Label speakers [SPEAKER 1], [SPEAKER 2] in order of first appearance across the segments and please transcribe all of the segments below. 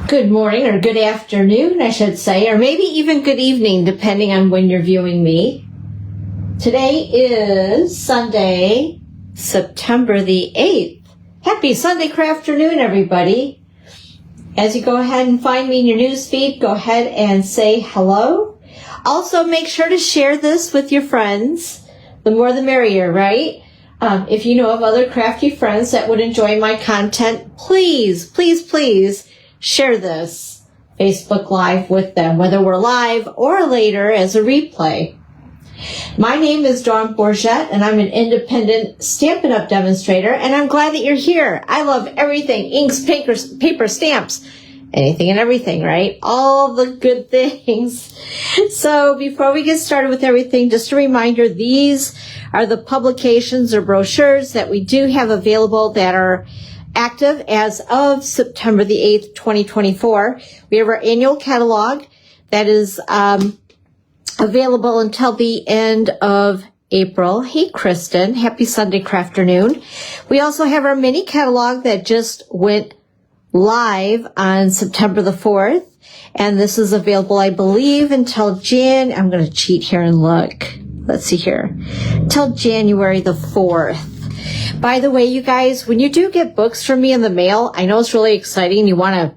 [SPEAKER 1] Good morning, or good afternoon, I should say, or maybe even good evening, depending on when you're viewing me. Today is Sunday, September the 8th. Happy Sunday afternoon, everybody. As you go ahead and find me in your news feed, go ahead and say hello. Also, make sure to share this with your friends. The more the merrier, right? If you know of other crafty friends that would enjoy my content, please share this Facebook Live with them, whether we're live or later as a replay. My name is Dawn Bourgette, and I'm an independent Stampin' Up! Demonstrator, and I'm glad that you're here. I love everything, inks, paper, stamps, anything and everything, right? All the good things. So before we get started with everything, just a reminder, these are the publications or brochures that we do have available that are active as of September the 8th, 2024. We have our annual catalog that is available until the end of April. Hey, Kristen. Happy Sunday afternoon. We also have our mini catalog that just went live on September the 4th. And this is available, I believe, until I'm going to cheat here and look. Let's see here. Till January the 4th. By the way, you guys, when you do get books from me in the mail, I know it's really exciting. You want to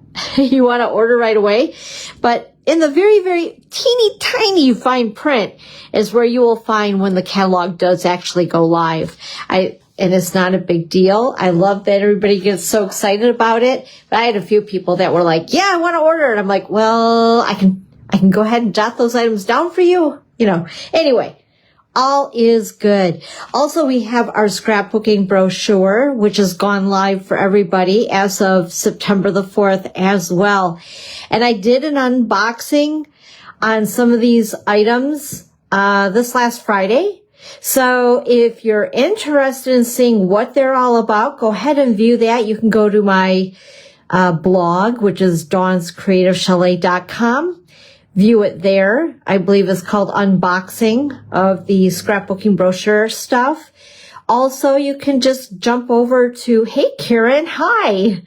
[SPEAKER 1] order right away, but in the very, very teeny tiny fine print is where you will find when the catalog does actually go live. And it's not a big deal. I love that everybody gets so excited about it. But I had a few people that were like, yeah, I want to order it. I'm like, well, I can go ahead and jot those items down for you. Anyway. All is good. Also, we have our scrapbooking brochure, which has gone live for everybody as of September the 4th as well. And I did an unboxing on some of these items this last Friday. So if you're interested in seeing what they're all about, go ahead and view that. You can go to my blog, which is dawnscreativechalet.com. View it there. I believe it's called Unboxing of the Scrapbooking Brochure stuff. Also, you can just jump over to, hey, Karen, hi.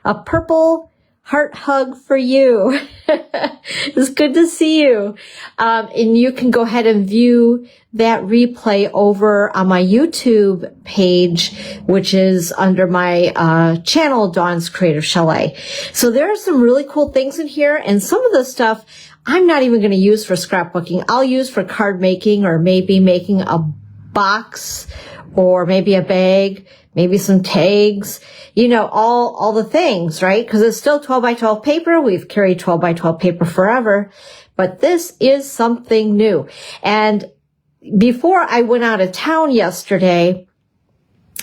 [SPEAKER 1] A purple heart hug for you. It's good to see you. And you can go ahead and view that replay over on my YouTube page, which is under my channel, Dawn's Creative Chalet. So there are some really cool things in here, and some of the stuff I'm not even going to use for scrapbooking. I'll use for card making, or maybe making a box, or maybe a bag, maybe some tags, all the things, right? Because it's still 12 by 12 paper. We've carried 12 by 12 paper forever, but this is something new. And before I went out of town yesterday,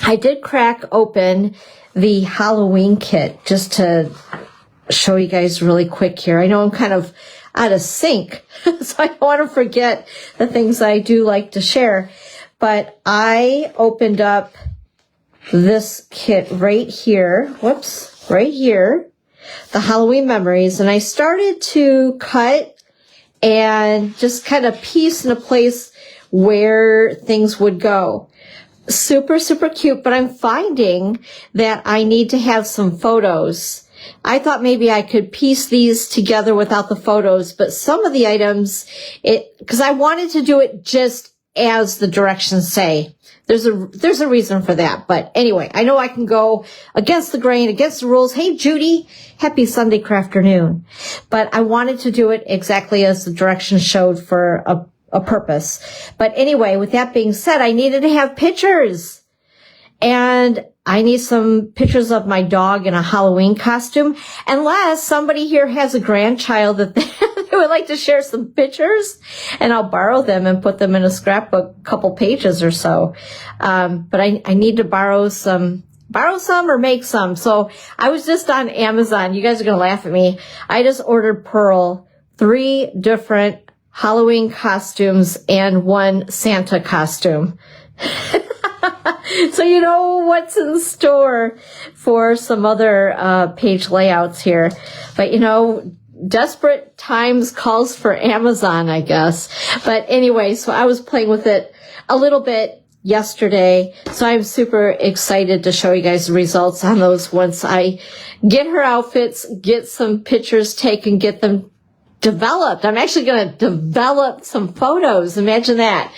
[SPEAKER 1] I did crack open the Halloween kit just to show you guys really quick here. I know I'm kind of out of sync, so I don't want to forget the things I do like to share. But I opened up this kit right here. Right here. The Halloween Memories. And I started to cut and just kind of piece in a place where things would go. Super, super cute, but I'm finding that I need to have some photos. I thought maybe I could piece these together without the photos, but some of the items, because I wanted to do it just as the directions say. There's a reason for that. But anyway, I know I can go against the grain, against the rules. Hey, Judy, happy Sunday afternoon. But I wanted to do it exactly as the directions showed for a purpose. But anyway, with that being said, I needed to have pictures. And I need some pictures of my dog in a Halloween costume, unless somebody here has a grandchild that they would like to share some pictures, and I'll borrow them and put them in a scrapbook, couple pages or so. But I need to borrow some or make some. So I was just on Amazon. You guys are going to laugh at me. I just ordered Pearl 3 different Halloween costumes and 1 Santa costume. So you know what's in store for some other page layouts here. But desperate times calls for Amazon, I guess. But anyway, so I was playing with it a little bit yesterday. So I'm super excited to show you guys the results on those once I get her outfits, get some pictures taken, get them developed. I'm actually going to develop some photos. Imagine that.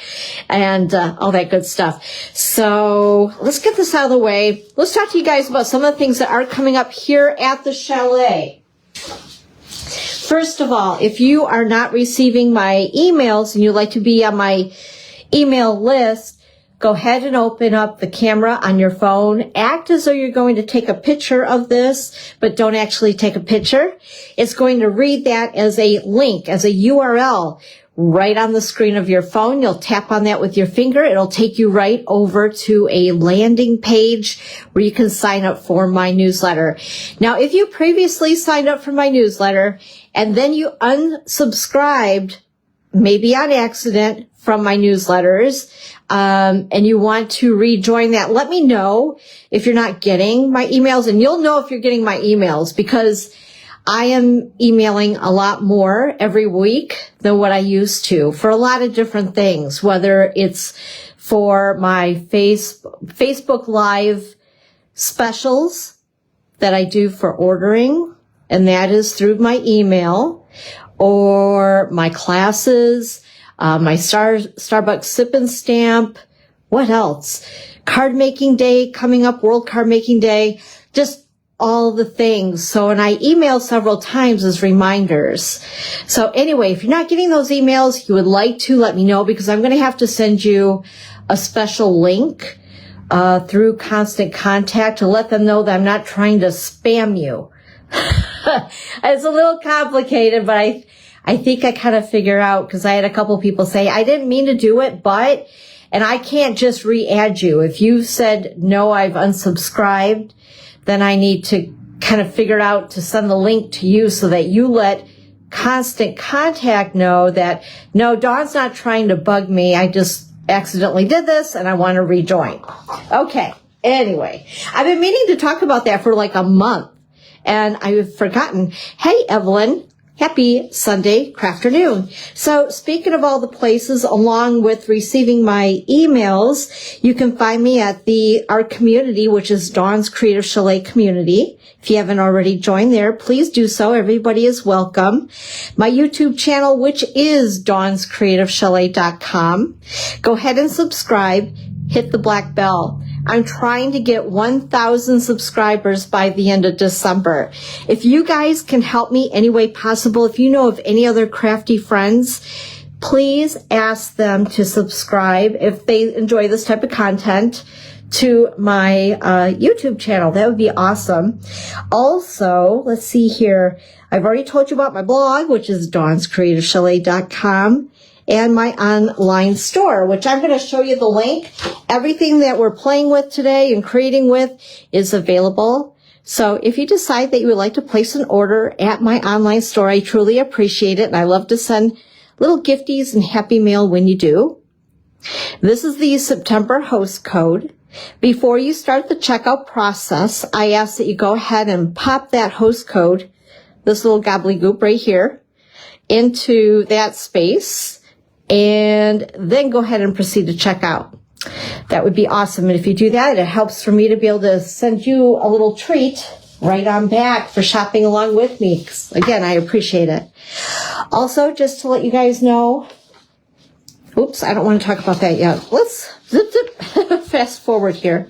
[SPEAKER 1] And all that good stuff. So let's get this out of the way. Let's talk to you guys about some of the things that are coming up here at the chalet. First of all, if you are not receiving my emails and you'd like to be on my email list, go ahead and open up the camera on your phone. Act as though you're going to take a picture of this, but don't actually take a picture. It's going to read that as a link, as a URL right on the screen of your phone. You'll tap on that with your finger. It'll take you right over to a landing page where you can sign up for my newsletter. Now, if you previously signed up for my newsletter and then you unsubscribed, maybe on accident, from my newsletters, and you want to rejoin that, let me know if you're not getting my emails, and you'll know if you're getting my emails because I am emailing a lot more every week than what I used to for a lot of different things, whether it's for my Facebook Live specials that I do for ordering, and that is through my email, or my classes, my Starbucks Sip and Stamp. What else? Card making day coming up, World Card Making Day, just all the things. So, and I email several times as reminders. So anyway, if you're not getting those emails, you would like to let me know because I'm going to have to send you a special link through Constant Contact to let them know that I'm not trying to spam you. It's a little complicated, but I think I kind of figure out, because I had a couple people say, I didn't mean to do it, and I can't just re-add you. If you said, no, I've unsubscribed, then I need to kind of figure out to send the link to you so that you let Constant Contact know that, no, Dawn's not trying to bug me. I just accidentally did this and I want to rejoin. Okay. Anyway, I've been meaning to talk about that for like a month and I've forgotten. Hey, Evelyn. Happy Sunday crafternoon. So speaking of all the places, along with receiving my emails, you can find me at our community, which is Dawn's Creative Chalet community. If you haven't already joined there, please do so. Everybody is welcome. My YouTube channel, which is dawnscreativechalet.com. Go ahead and subscribe. Hit the black bell. I'm trying to get 1,000 subscribers by the end of December. If you guys can help me any way possible, if you know of any other crafty friends, please ask them to subscribe if they enjoy this type of content to my YouTube channel. That would be awesome. Also, let's see here. I've already told you about my blog, which is dawnscreativechalet.com. And my online store, which I'm going to show you the link. Everything that we're playing with today and creating with is available. So if you decide that you would like to place an order at my online store, I truly appreciate it. And I love to send little gifties and happy mail when you do. This is the September host code. Before you start the checkout process, I ask that you go ahead and pop that host code, this little gobbledygook right here, into that space. And then go ahead and proceed to check out. That would be awesome. And if you do that, it helps for me to be able to send you a little treat right on back for shopping along with me. 'Cause again, I appreciate it. Also, just to let you guys know, oops, I don't want to talk about that yet. Let's zip fast forward here.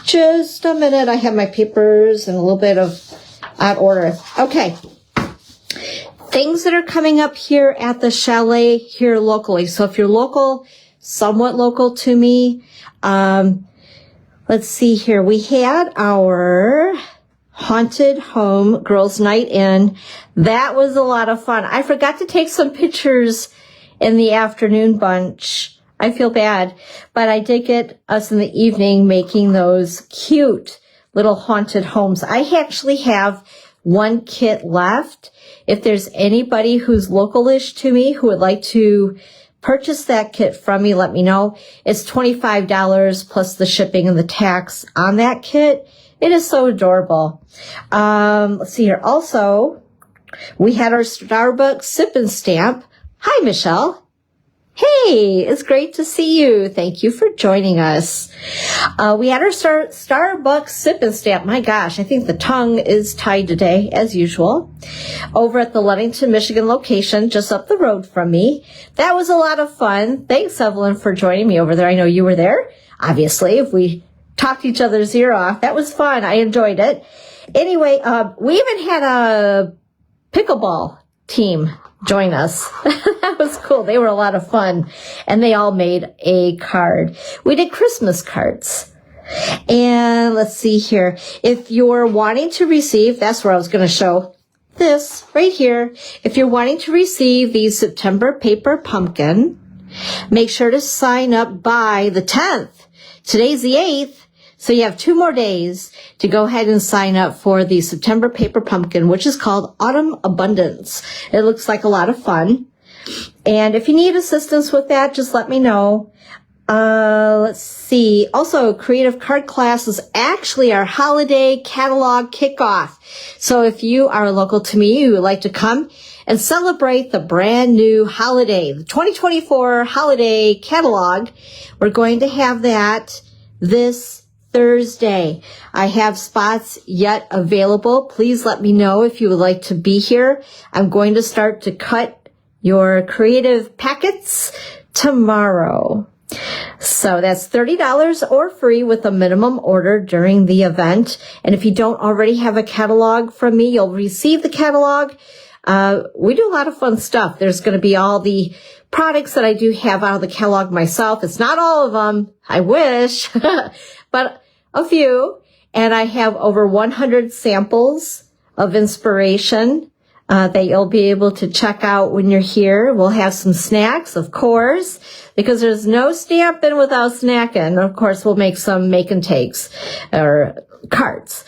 [SPEAKER 1] Just a minute. I have my papers and a little bit of out order. Okay. Things that are coming up here at the chalet here locally. So if you're local, somewhat local to me, let's see here. We had our haunted home girls' night in. That was a lot of fun. I forgot to take some pictures in the afternoon bunch. I feel bad, but I did get us in the evening making those cute little haunted homes. I actually have one kit left. If there's anybody who's localish to me who would like to purchase that kit from me, let me know. It's $25 plus the shipping and the tax on that kit. It is so adorable. Let's see here. Also, we had our Starbucks Sip and Stamp. Hi, Michelle. Hey, it's great to see you. Thank you for joining us. We had our Starbucks sip and stamp. My gosh, I think the tongue is tied today, as usual, over at the Ludington, Michigan location, just up the road from me. That was a lot of fun. Thanks, Evelyn, for joining me over there. I know you were there. Obviously, if we talked each other's ear off, that was fun. I enjoyed it. Anyway, we even had a pickleball team join us. That was cool. They were a lot of fun, and they all made a card. We did Christmas cards. And let's see here. If you're wanting to receive, that's where I was going to show this right here. If you're wanting to receive the September paper pumpkin, make sure to sign up by the 10th. Today's the 8th. So you have 2 more days to go ahead and sign up for the September paper pumpkin, which is called Autumn Abundance. It looks like a lot of fun. And if you need assistance with that, just let me know. Let's see. Also, Creative Card Class is actually our holiday catalog kickoff. So if you are local to me, you would like to come and celebrate the brand new holiday, the 2024 holiday catalog, we're going to have that this Thursday. I have spots yet available. Please let me know if you would like to be here. I'm going to start to cut your creative packets tomorrow. So that's $30 or free with a minimum order during the event. And if you don't already have a catalog from me, you'll receive the catalog. We do a lot of fun stuff. There's going to be all the products that I do have out of the catalog myself. It's not all of them. I wish. But a few, and I have over 100 samples of inspiration that you'll be able to check out when you're here. We'll have some snacks, of course, because there's no Stampin' without snacking. Of course, we'll make some make and takes or cards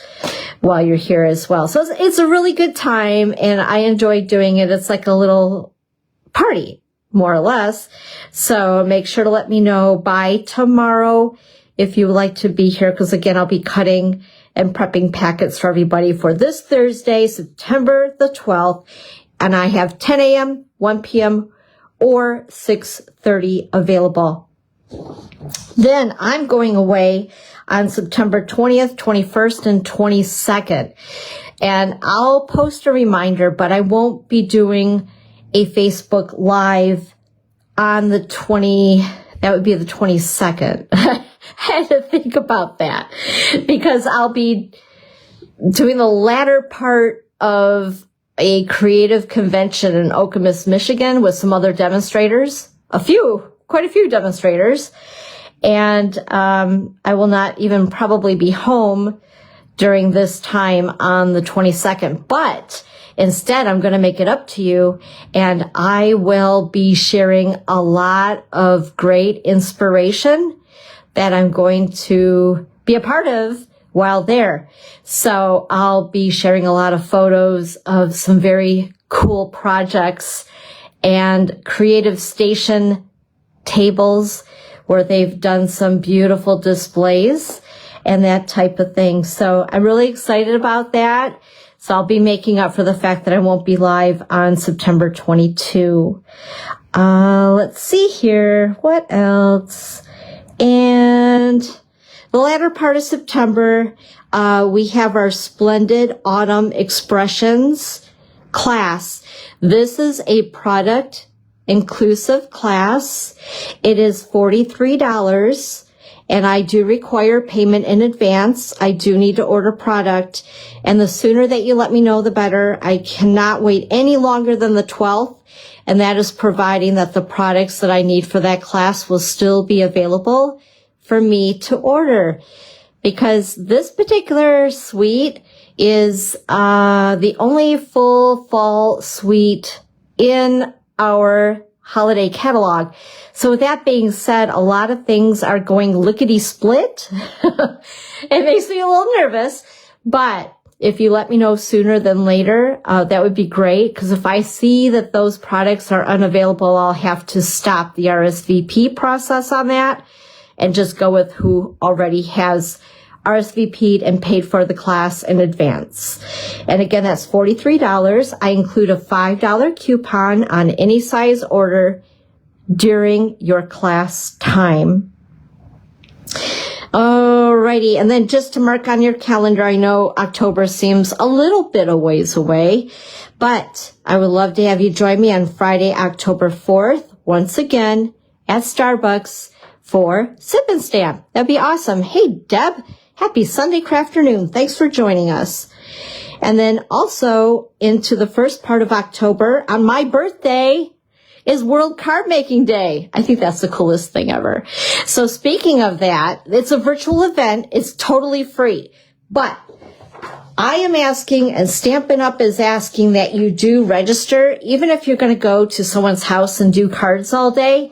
[SPEAKER 1] while you're here as well. So it's a really good time, and I enjoy doing it. It's like a little party, more or less. So make sure to let me know by tomorrow if you would like to be here, because again, I'll be cutting and prepping packets for everybody for this Thursday, September the 12th. And I have 10 a.m., 1 p.m., or 6:30 available. Then I'm going away on September 20th, 21st, and 22nd. And I'll post a reminder, but I won't be doing a Facebook Live on the that would be the 22nd. I had to think about that because I'll be doing the latter part of a creative convention in Okemos, Michigan with some other demonstrators, quite a few demonstrators. And I will not even probably be home during this time on the 22nd, but instead, I'm going to make it up to you, and I will be sharing a lot of great inspiration that I'm going to be a part of while there. So I'll be sharing a lot of photos of some very cool projects and creative station tables where they've done some beautiful displays and that type of thing. So I'm really excited about that. So I'll be making up for the fact that I won't be live on September 22. Let's see here. What else? And the latter part of September, we have our Splendid Autumn Expressions class. This is a product inclusive class. It is $43. And I do require payment in advance. I do need to order product. And the sooner that you let me know, the better. I cannot wait any longer than the 12th. And that is providing that the products that I need for that class will still be available for me to order. Because this particular suite is the only full fall suite in our holiday catalog. So with that being said, a lot of things are going lickety-split. It makes me a little nervous, but if you let me know sooner than later, that would be great, because if I see that those products are unavailable, I'll have to stop the RSVP process on that and just go with who already has RSVP'd and paid for the class in advance. And again, that's $43. I include a $5 coupon on any size order during your class time. Alrighty, and then just to mark on your calendar, I know October seems a little bit a ways away, but I would love to have you join me on Friday, October 4th, once again at Starbucks for Sip and Stamp. That'd be awesome. Hey, Deb, happy Sunday crafternoon. Thanks for joining us. And then also into the first part of October, on my birthday, is World Card Making Day. I think that's the coolest thing ever. So speaking of that, it's a virtual event. It's totally free. But I am asking, and Stampin' Up! Is asking that you do register, even if you're going to go to someone's house and do cards all day.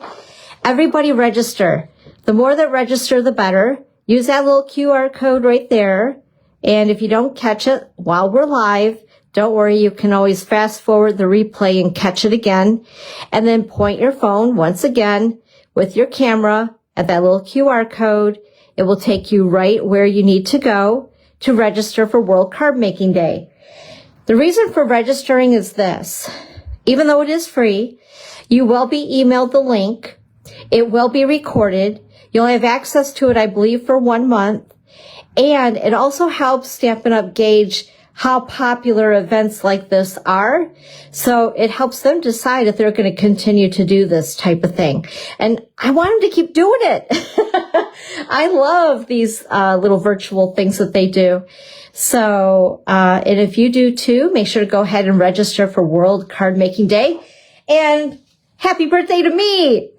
[SPEAKER 1] Everybody register. The more that register, the better. Use that little QR code right there. And if you don't catch it while we're live, don't worry, you can always fast forward the replay and catch it again. And then point your phone once again with your camera at that little QR code. It will take you right where you need to go to register for World Card Making Day. The reason for registering is this. Even though it is free, you will be emailed the link. It will be recorded. You'll have access to it, I believe, for 1 month. And it also helps Stampin' Up! Gauge how popular events like this are. So it helps them decide if they're going to continue to do this type of thing. And I want them to keep doing it. I love these little virtual things that they do. So, and if you do too, make sure to go ahead and register for World Card Making Day. And happy birthday to me.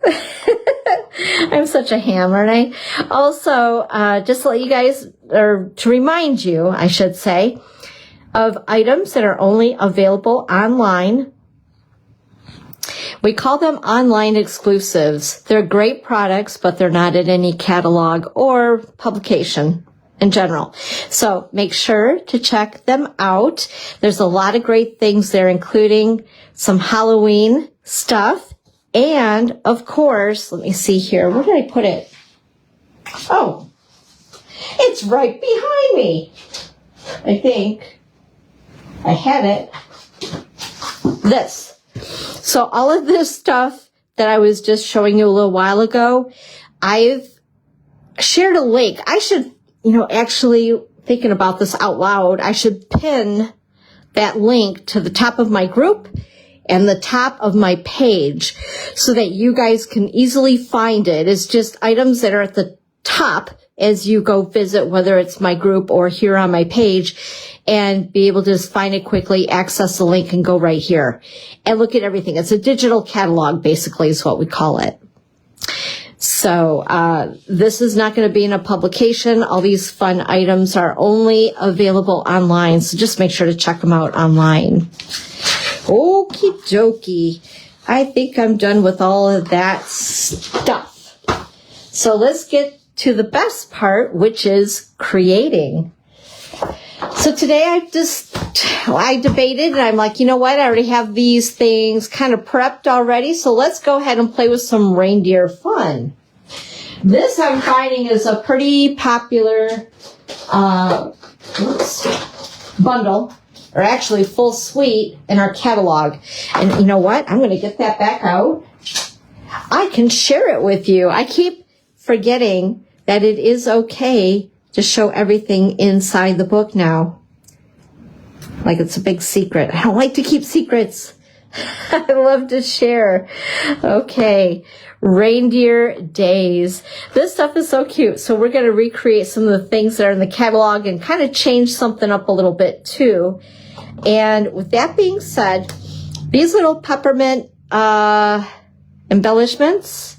[SPEAKER 1] I'm such a ham, aren't I? Also, just to let you guys, or to remind you, I should say, of items that are only available online. We call them online exclusives. They're great products, but they're not in any catalog or publication in general. So make sure to check them out. There's a lot of great things there, including some Halloween stuff. And of course, let me see here. Where did I put it? Oh, it's right behind me. I think I had it. This. So all of this stuff that I was just showing you a little while ago, I've shared a link. I should, actually thinking about this out loud, I should pin that link to the top of my group and the top of my page so that you guys can easily find it. It's just items that are at the top as you go visit, whether it's my group or here on my page, and be able to just find it quickly, access the link, and go right here and look at everything. It's a digital catalog, basically, is what we call it. So this is not going to be in a publication. All these fun items are only available online, so just make sure to check them out online. Okie dokie. I think I'm done with all of that stuff. So let's get to the best part, which is creating. So today I debated and I'm like, you know what? I already have these things kind of prepped already. So let's go ahead and play with some reindeer fun. This I'm finding is a pretty popular bundle, or actually full suite in our catalog. And you know what? I'm going to get that back out. I can share it with you. I keep forgetting that it is okay to show everything inside the book now. Like it's a big secret. I don't like to keep secrets. I love to share. Okay. Reindeer Days. This stuff is so cute. So we're going to recreate some of the things that are in the catalog and kind of change something up a little bit too. And with that being said, these little peppermint embellishments,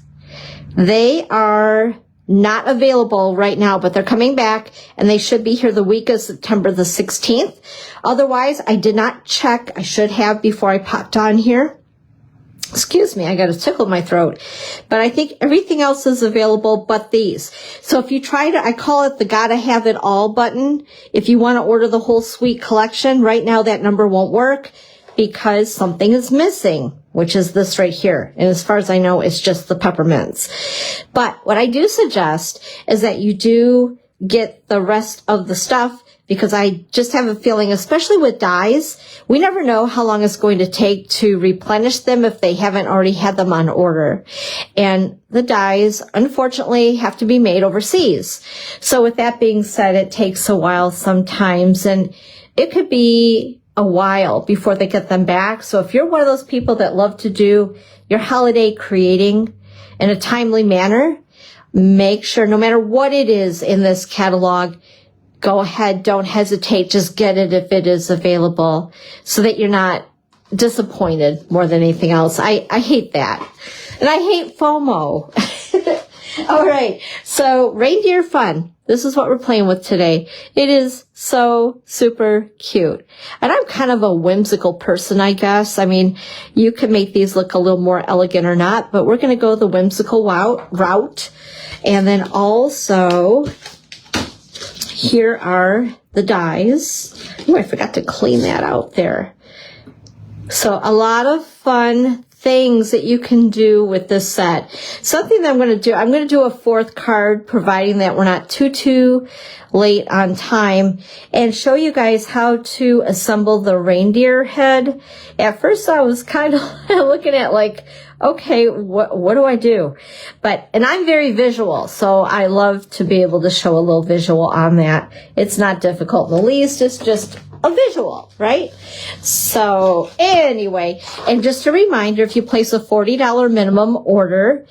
[SPEAKER 1] they are not available right now, but they're coming back and they should be here the week of September the 16th. Otherwise, I did not check. I should have before I popped on here. Excuse me, I got a tickle in my throat. But I think everything else is available but these. So if you try to, I call it the gotta have it all button. If you want to order the whole suite collection, right now that number won't work because something is missing, which is this right here. And as far as I know, it's just the peppermints. But what I do suggest is that you do get the rest of the stuff because I just have a feeling, especially with dies, we never know how long it's going to take to replenish them if they haven't already had them on order. And the dies, unfortunately, have to be made overseas. So with that being said, it takes a while sometimes, and it could be a while before they get them back. So if you're one of those people that love to do your holiday creating in a timely manner, make sure no matter what it is in this catalog, go ahead, don't hesitate, just get it if it is available so that you're not disappointed more than anything else. I hate that. And I hate FOMO. All right, so Reindeer Fun. This is what we're playing with today. It is so super cute. And I'm kind of a whimsical person, I guess. I mean, you could make these look a little more elegant or not, but we're going to go the whimsical route. And then also, here are the dies. Oh, I forgot to clean that out there. So a lot of fun things that you can do with this set. Something that I'm going to do a fourth card, providing that we're not too late on time, and show you guys how to assemble the reindeer head. At first I was kind of looking at like, okay, what do I do? And I'm very visual, so I love to be able to show a little visual on that. It's not difficult in the least, it's just a visual, right? So anyway, and just a reminder, if you place a $40 minimum order,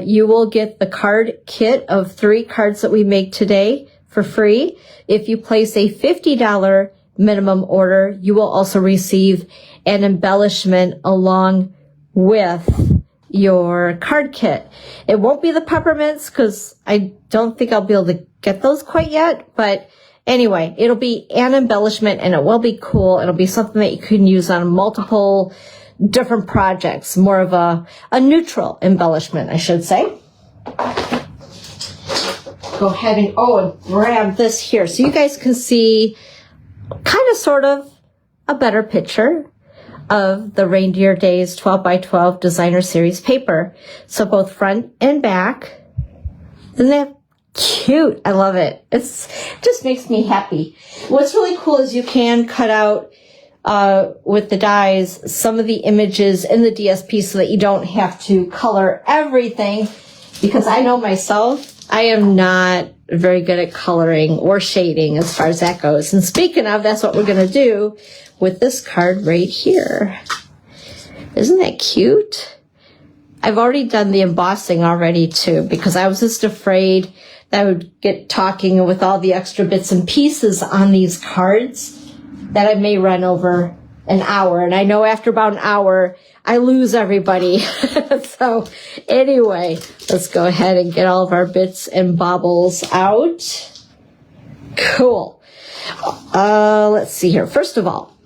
[SPEAKER 1] you will get the card kit of 3 cards that we make today for free. If you place a $50 minimum order, you will also receive an embellishment along with your card kit. It won't be the peppermints because I don't think I'll be able to get those quite yet, but anyway, it'll be an embellishment and it will be cool. It'll be something that you can use on multiple different projects, more of a neutral embellishment, I should say. Go ahead and grab this here so you guys can see kind of sort of a better picture of the Reindeer Days 12 by 12 designer series paper. So both front and back. Isn't that cute? I love it. It just makes me happy. What's really cool is you can cut out with the dies some of the images in the DSP so that you don't have to color everything, because I know myself, I am not very good at coloring or shading as far as that goes. And speaking of, that's what we're going to do with this card right here. Isn't that cute? I've already done the embossing already too, because I was just afraid that I would get talking with all the extra bits and pieces on these cards that I may run over an hour. And I know after about an hour, I lose everybody. So anyway, let's go ahead and get all of our bits and bobbles out. Cool. Let's see here. First of all,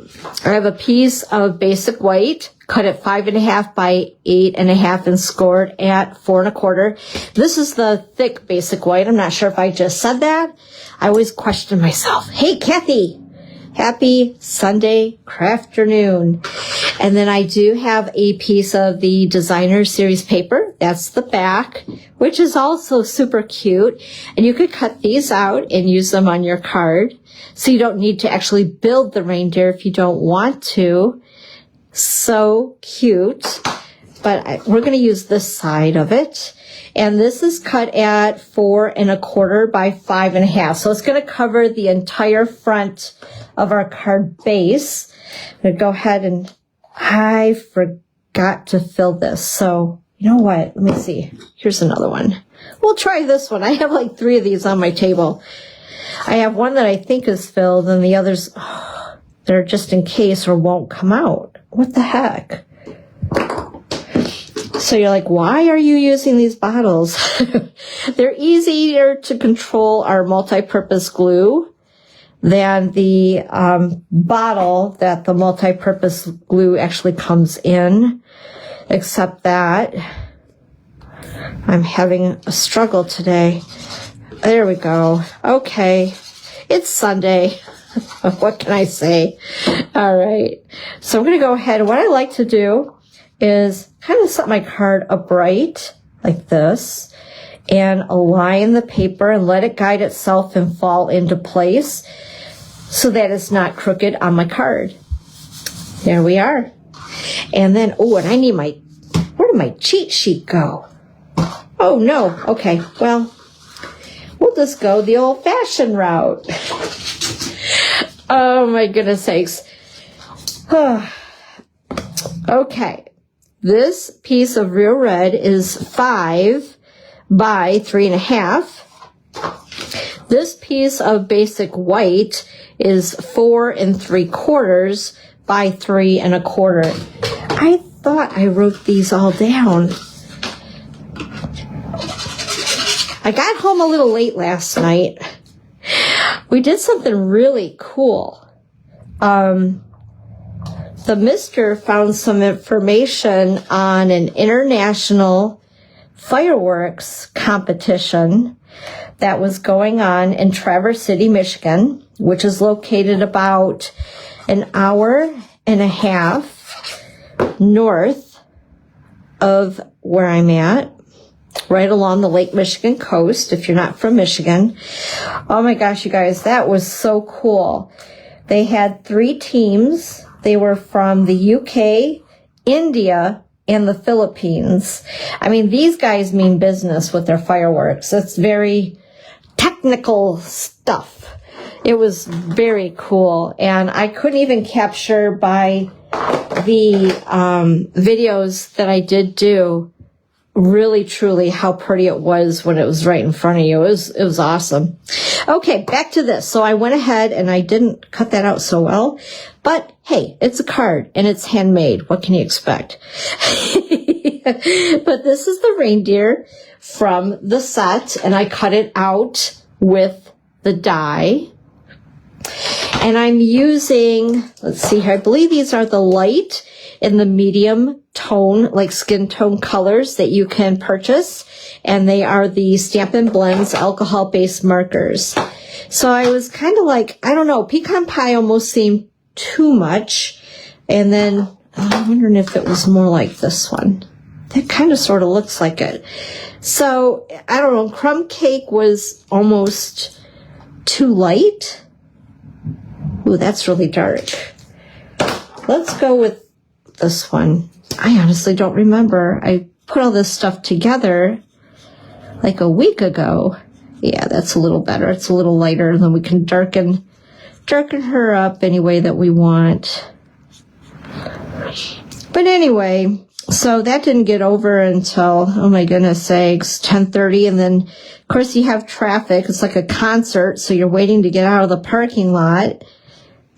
[SPEAKER 1] I have a piece of basic white, cut at 5.5 by 8.5 and scored at 4 1/4. This is the thick basic white. I'm not sure if I just said that. I always question myself. Hey, Kathy, happy Sunday crafternoon. And then I do have a piece of the designer series paper. That's the back, which is also super cute. And you could cut these out and use them on your card. So you don't need to actually build the reindeer if you don't want to. So cute. But we're going to use this side of it. And this is cut at 4 1/4 by 5.5. So it's going to cover the entire front of our card base. I'm going to go ahead and I forgot to fill this. So you know what? Let me see. Here's another one. We'll try this one. I have like 3 of these on my table. I have one that I think is filled and the others, they're just in case or won't come out. What the heck? So you're like, why are you using these bottles? They're easier to control our multi-purpose glue than the bottle that the multi-purpose glue actually comes in, except that I'm having a struggle today. There we go. Okay. It's Sunday. What can I say? All right. So I'm going to go ahead. What I like to do is kind of set my card upright like this. and align the paper and let it guide itself and fall into place so that it's not crooked on my card. There we are. And then, oh, and I need my, where did my cheat sheet go? Oh, no. Okay, well, we'll just go the old-fashioned route. Oh, my goodness sakes. Okay, this piece of real red is 5 by 3.5. This piece of basic white is 4 3/4 by 3 1/4. I thought I wrote these all down. I got home a little late last night. We did something really cool. The mister found some information on an international fireworks competition that was going on in Traverse City, Michigan, which is located about an hour and a half north of where I'm at, right along the Lake Michigan coast, if you're not from Michigan. Oh my gosh, you guys, that was so cool. They had 3 teams. They were from the UK, India, and the Philippines. I mean, these guys mean business with their fireworks. It's very technical stuff. It was very cool. And I couldn't even capture by the videos that I did do really truly how pretty it was when it was right in front of you. It was awesome. Okay, back to this. So I went ahead and I didn't cut that out so well, but hey, it's a card and it's handmade. What can you expect? But this is the reindeer from the set, and I cut it out with the die. And I'm using, let's see here, I believe these are the light and the medium tone, like skin tone colors that you can purchase. And they are the Stampin' Blends alcohol-based markers. So I was kind of like, I don't know, pecan pie almost seemed too much. And then I'm wondering if it was more like this one. That kind of sort of looks like it. So, I don't know, crumb cake was almost too light. Ooh, that's really dark. Let's go with this one. I honestly don't remember. I put all this stuff together like a week ago. Yeah, that's a little better. It's a little lighter, and then we can darken her up any way that we want. But anyway, so that didn't get over until, oh my goodness sakes, 10:30, and then of course you have traffic. It's like a concert, so you're waiting to get out of the parking lot.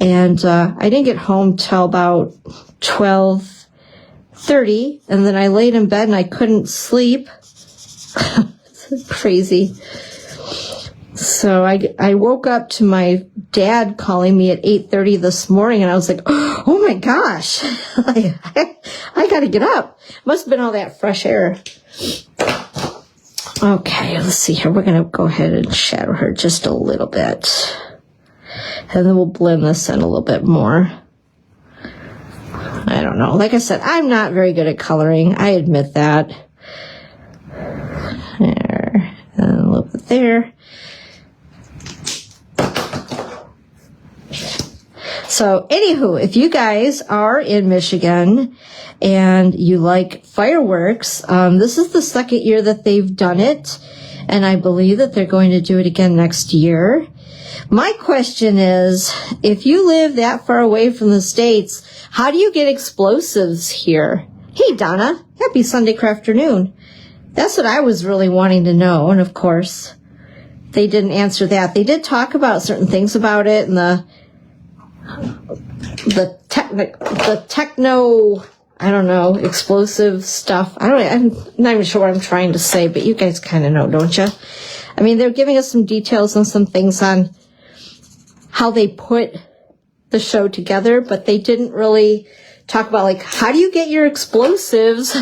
[SPEAKER 1] And I didn't get home till about 12:30, and then I laid in bed and I couldn't sleep. It's crazy. So I woke up to my dad calling me at 8:30 this morning, and I was like, oh my gosh, I gotta get up. Must have been all that fresh air. Okay, let's see here. We're gonna go ahead and shadow her just a little bit. And then we'll blend this in a little bit more. I don't know. Like I said, I'm not very good at coloring. I admit that. There. And a little bit there. So, anywho, if you guys are in Michigan and you like fireworks, this is the second year that they've done it. And I believe that they're going to do it again next year. My question is, if you live that far away from the States, how do you get explosives here? Hey, Donna, happy Sunday afternoon. That's what I was really wanting to know. And of course, they didn't answer that. They did talk about certain things about it and the techno, I don't know, explosive stuff. I'm not even sure what I'm trying to say, but you guys kind of know, don't you? I mean, they're giving us some details and some things on how they put the show together, but they didn't really talk about, like, how do you get your explosives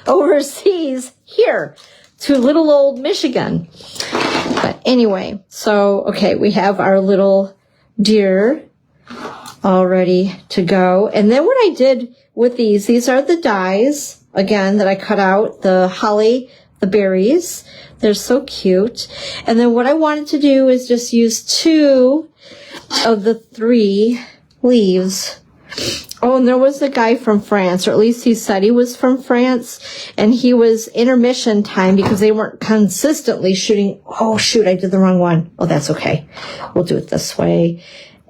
[SPEAKER 1] overseas here to little old Michigan? But anyway, so, okay, we have our little deer all ready to go. And then what I did with these are the dies, again, that I cut out, the holly, the berries. They're so cute. And then what I wanted to do is just use 2 of the 3 leaves. Oh, and there was a guy from France, or at least he said he was from France, and he was intermission time because they weren't consistently shooting. Oh, shoot, I did the wrong one. Oh, that's okay. We'll do it this way,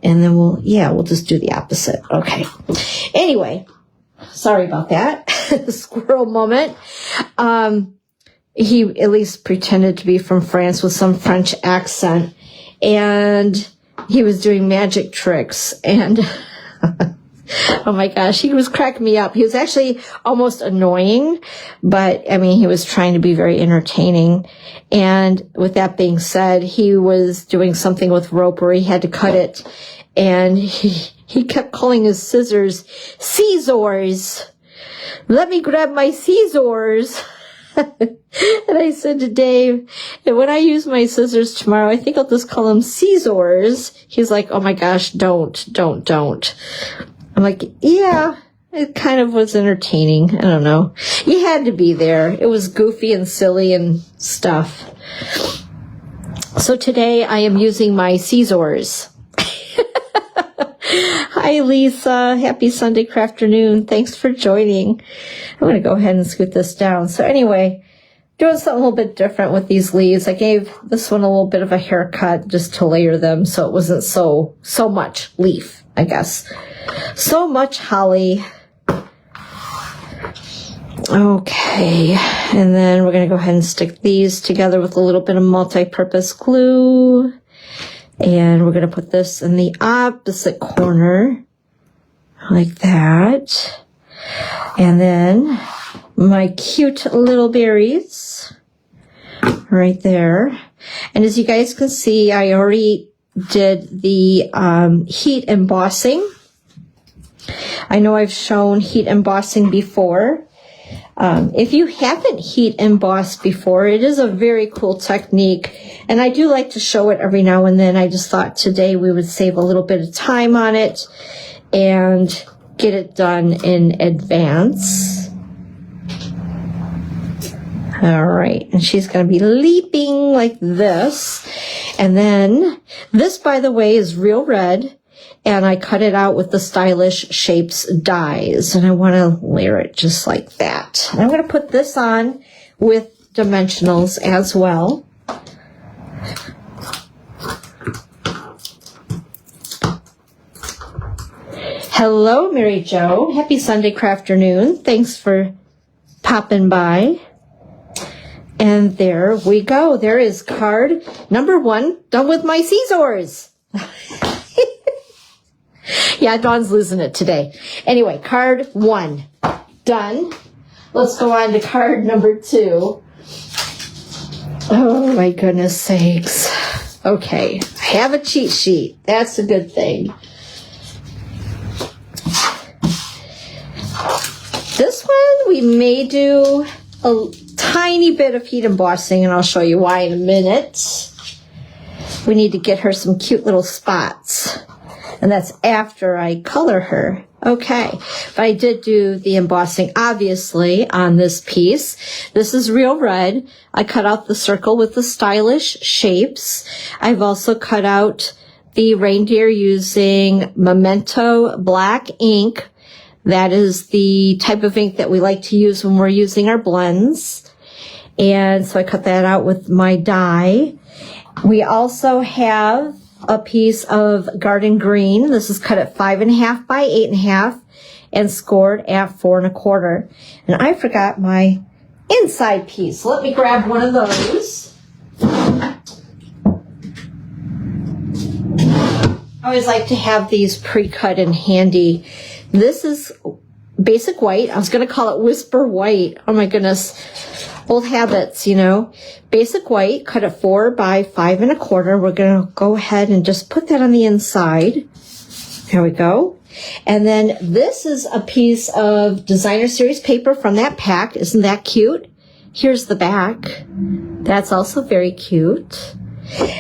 [SPEAKER 1] and then we'll just do the opposite. Okay. Anyway, sorry about that. Squirrel moment. He at least pretended to be from France with some French accent, and he was doing magic tricks, and oh my gosh, he was cracking me up. He was actually almost annoying, but I mean, he was trying to be very entertaining. And with that being said, he was doing something with rope where he had to cut it, and he kept calling his scissors scissors. Let me grab my scissors. And I said to Dave, when I use my scissors tomorrow, I think I'll just call them scissors. He's like, oh my gosh, don't. I'm like, yeah, it kind of was entertaining. I don't know. You had to be there. It was goofy and silly and stuff. So today I am using my scissors. Hi, Lisa. Happy Sunday afternoon. Thanks for joining. I'm going to go ahead and scoot this down. So anyway, doing something a little bit different with these leaves. I gave this one a little bit of a haircut just to layer them so it wasn't so much leaf, I guess. So much holly. Okay, and then we're going to go ahead and stick these together with a little bit of multi-purpose glue. And we're going to put this in the opposite corner, like that. And then my cute little berries, right there. And as you guys can see, I already did the heat embossing. I know I've shown heat embossing before. If you haven't heat embossed before, it is a very cool technique, and I do like to show it every now and then. I just thought today we would save a little bit of time on it and get it done in advance. All right, and she's going to be leaping like this. And then this, by the way, is real red. And I cut it out with the Stylish Shapes dies. And I want to layer it just like that. And I'm going to put this on with dimensionals as well. Hello, Mary Jo. Happy Sunday afternoon. Thanks for popping by. And there we go. There is card number 1 done with my scissors. Yeah, Dawn's losing it today. Anyway, card 1 done. Let's go on to card number 2. Oh my goodness sakes. Okay, I have a cheat sheet. That's a good thing. This one we may do a tiny bit of heat embossing, and I'll show you why in a minute. We need to get her some cute little spots. And that's after I color her. Okay, but I did do the embossing, obviously, on this piece. This is real red. I cut out the circle with the Stylish Shapes. I've also cut out the reindeer using Memento black ink. That is the type of ink that we like to use when we're using our blends. And so I cut that out with my die. We also have a piece of garden green. This is cut at 5.5 by 8.5 and scored at 4 1/4. And I forgot my inside piece. So let me grab one of those. I always like to have these pre-cut and handy. This is basic white. I was going to call it whisper white. Oh my goodness. Old habits, you know. Basic white, cut at 4 by 5 1/4. We're going to go ahead and just put that on the inside. There we go. And then this is a piece of designer series paper from that pack. Isn't that cute? Here's the back. That's also very cute.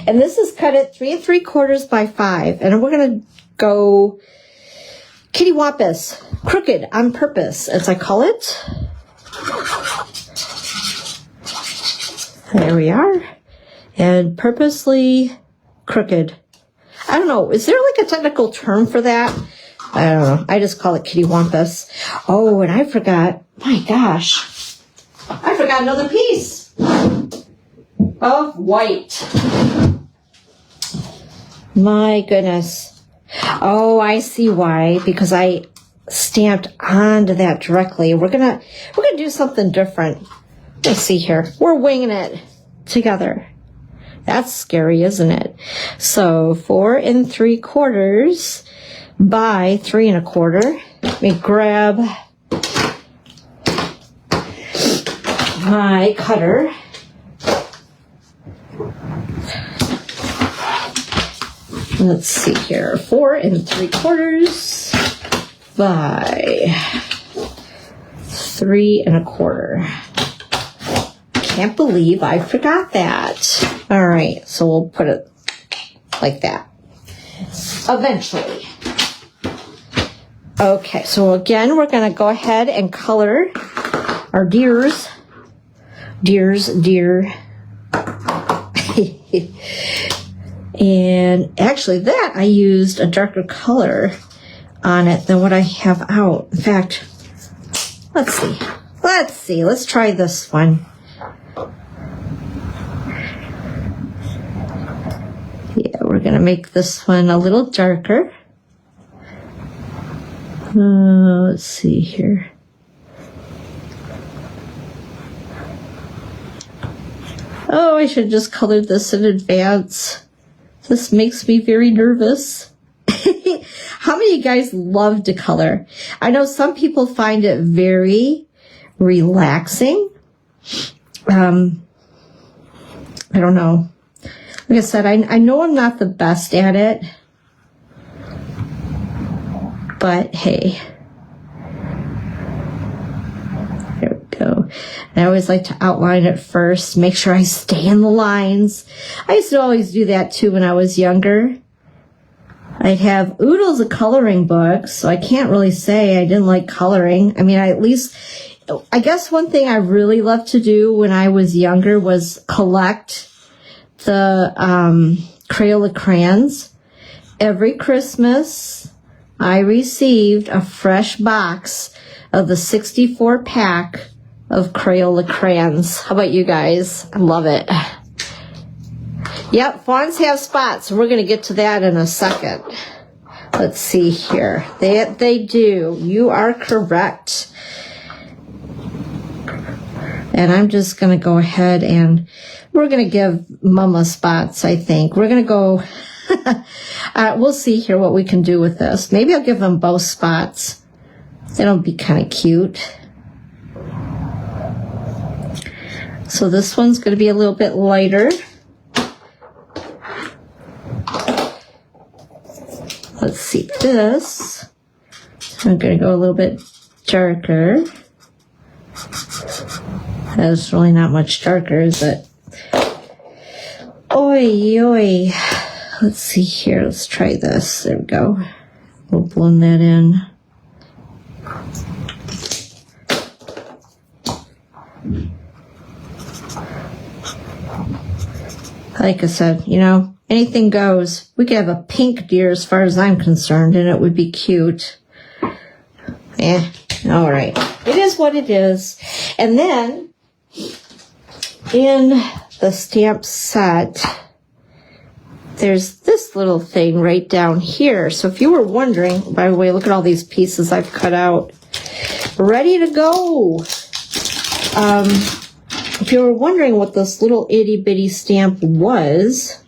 [SPEAKER 1] And this is cut at 3 3/4 by 5. And we're going to go kitty wampus, crooked on purpose, as I call it. There we are. And purposely crooked. I don't know. Is there like a technical term for that? I don't know. I just call it kitty wampus. Oh, and I forgot. My gosh. I forgot another piece of white. My goodness. Oh, I see why. Because I stamped onto that directly. We're gonna do something different. Let's see here. We're winging it together. That's scary, isn't it? So 4 3/4 by 3 1/4. Let me grab my cutter. Let's see here. 4 3/4 by 3 1/4. Can't believe I forgot that. All right, so we'll put it like that. Eventually. Okay, so again, we're going to go ahead and color our deers. Deer. And actually that I used a darker color on it than what I have out. In fact, let's see. Let's try this one. Yeah, we're going to make this one a little darker. Let's see here. Oh, I should have just colored this in advance. This makes me very nervous. How many of you guys love to color? I know some people find it very relaxing. I don't know. Like I said, I know I'm not the best at it. But hey. There we go. And I always like to outline it first. Make sure I stay in the lines. I used to always do that too when I was younger. I'd have oodles of coloring books, so I can't really say I didn't like coloring. I mean, I guess one thing I really loved to do when I was younger was collect the Crayola crayons. Every Christmas, I received a fresh box of the 64 pack of Crayola crayons. How about you guys? I love it. Yep, fawns have spots. We're going to get to that in a second. Let's see here. They do. You are correct. And I'm just going to go ahead and we're going to give Mama spots, I think. We're going to go... we'll see here what we can do with this. Maybe I'll give them both spots. That'll be kind of cute. So this one's going to be a little bit lighter. Let's see this. I'm going to go a little bit darker. That's really not much darker, is it? Oi. Let's see here. Let's try this. There we go. We'll blend that in. Like I said, you know, anything goes. We could have a pink deer as far as I'm concerned, and it would be cute. All right. It is what it is. And then, in the stamp set, there's this little thing right down here. So if you were wondering, by the way, look at all these pieces I've cut out. Ready to go. If you were wondering what this little itty bitty stamp was,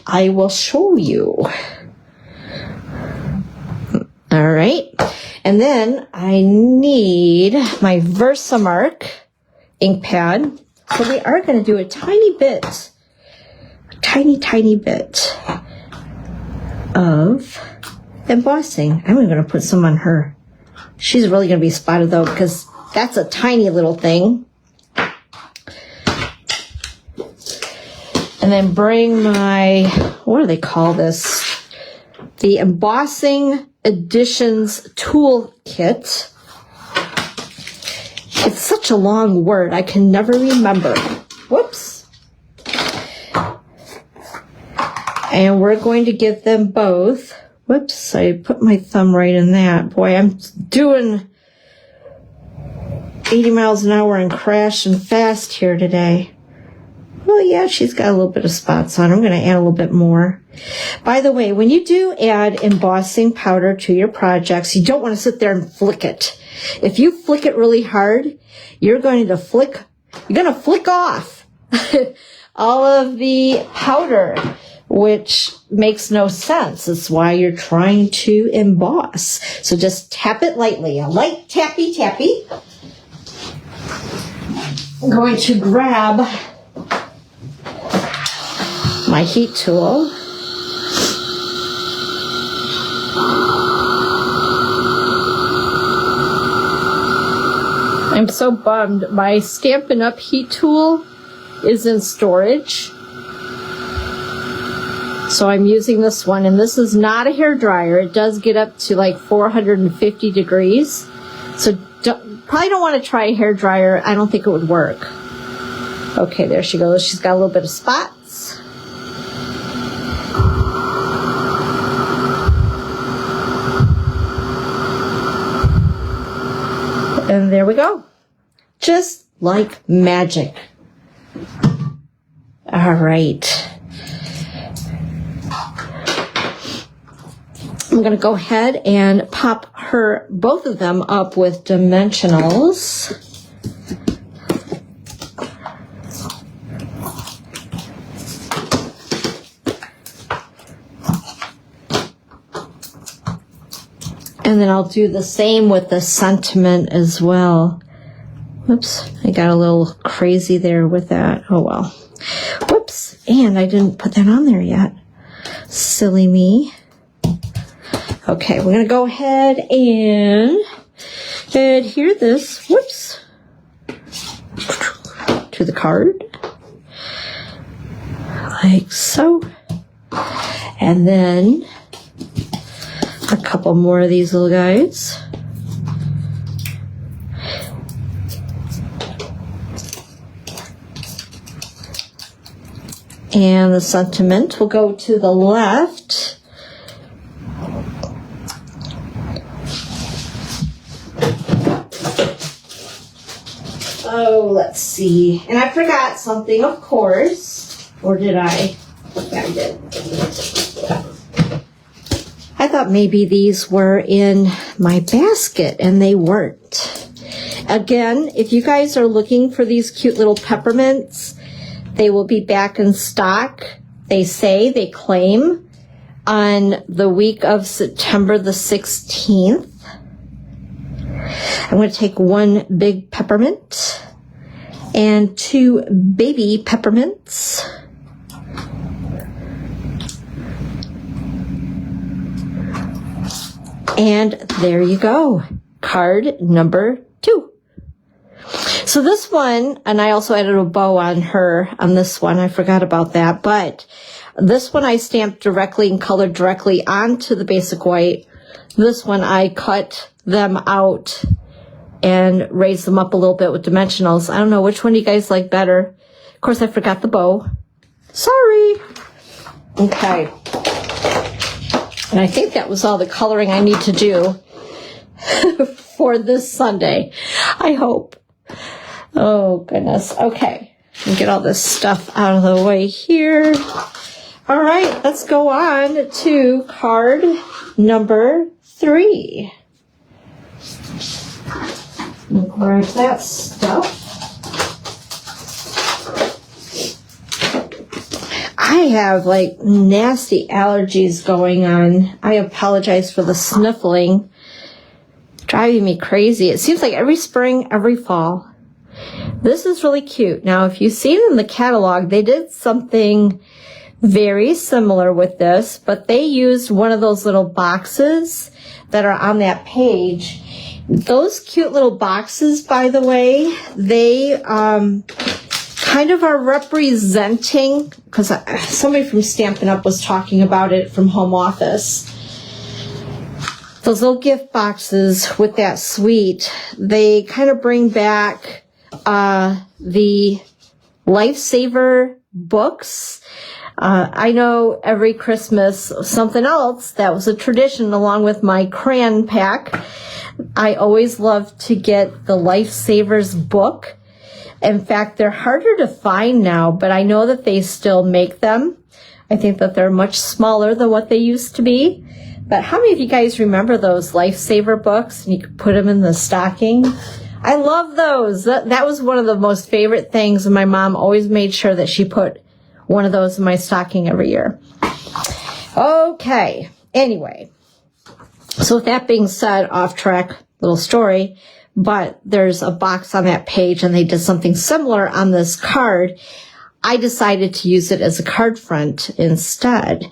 [SPEAKER 1] I will show you. All right. And then I need my Versamark ink pad. So we are going to do a tiny bit, tiny bit of embossing. I'm going to put some on her. She's really going to be spotted though, because that's a tiny little thing. And then bring my, what do they call this? The Embossing Editions Tool Kit. It's such a long word, I can never remember. Whoops. And we're going to give them both. Whoops, I put my thumb right in that. Boy, I'm doing 80 miles an hour and crashing fast here today. Well, yeah, she's got a little bit of spots on her. I'm going to add a little bit more. By the way, when you do add embossing powder to your projects, you don't want to sit there and flick it. If you flick it really hard, you're going to flick off all of the powder, which makes no sense. That's why you're trying to emboss. So just tap it lightly, a light tappy tappy. I'm going to grab my heat tool. I'm so bummed. My Stampin' Up! Heat tool is in storage. So I'm using this one, and this is not a hair dryer. It does get up to like 450 degrees. So probably don't want to try a hair dryer. I don't think it would work. Okay, there she goes. She's got a little bit of spots. And there we go. Just like magic. All right. I'm going to go ahead and pop both of them up with dimensionals. And then I'll do the same with the sentiment as well. Whoops, I got a little crazy there with that. Oh well. Whoops, and I didn't put that on there yet. Silly me. Okay, we're going to go ahead and adhere this, whoops, to the card, like so. And then a couple more of these little guys. And the sentiment will go to the left. Oh, let's see. And I forgot something, of course. Or did I? Yeah, I did. I thought maybe these were in my basket, and they weren't. Again, if you guys are looking for these cute little peppermints, they will be back in stock. They claim, on the week of September the 16th. I'm going to take one big peppermint and two baby peppermints. And there you go. Card number 2. So this one, and I also added a bow on this one. I forgot about that. But this one I stamped directly and colored directly onto the basic white. This one I cut them out and raised them up a little bit with dimensionals. I don't know, which one do you guys like better? Of course, I forgot the bow. Sorry. Okay. And I think that was all the coloring I need to do for this Sunday. I hope. Oh, goodness. Okay. Get all this stuff out of the way here. All right, let's go on to card number 3. Grab that stuff. I have like nasty allergies going on. I apologize for the sniffling. Driving me crazy. It seems like every spring, every fall. This is really cute. Now, if you've seen in the catalog, they did something very similar with this, but they used one of those little boxes that are on that page. Those cute little boxes, by the way, they kind of are representing, because somebody from Stampin' Up! Was talking about it from home office. those little gift boxes with that suite, they kind of bring back the Lifesaver books. I know every Christmas something else that was a tradition along with my crayon pack. I always love to get the Lifesavers book. In fact, they're harder to find now, but I know that they still make them. I think that they're much smaller than what they used to be. But how many of you guys remember those Lifesaver books and you could put them in the stocking? I love those. That was one of the most favorite things, and my mom always made sure that she put one of those in my stocking every year. Okay, anyway. So with that being said, off track, little story, but there's a box on that page and they did something similar on this card. I decided to use it as a card front instead.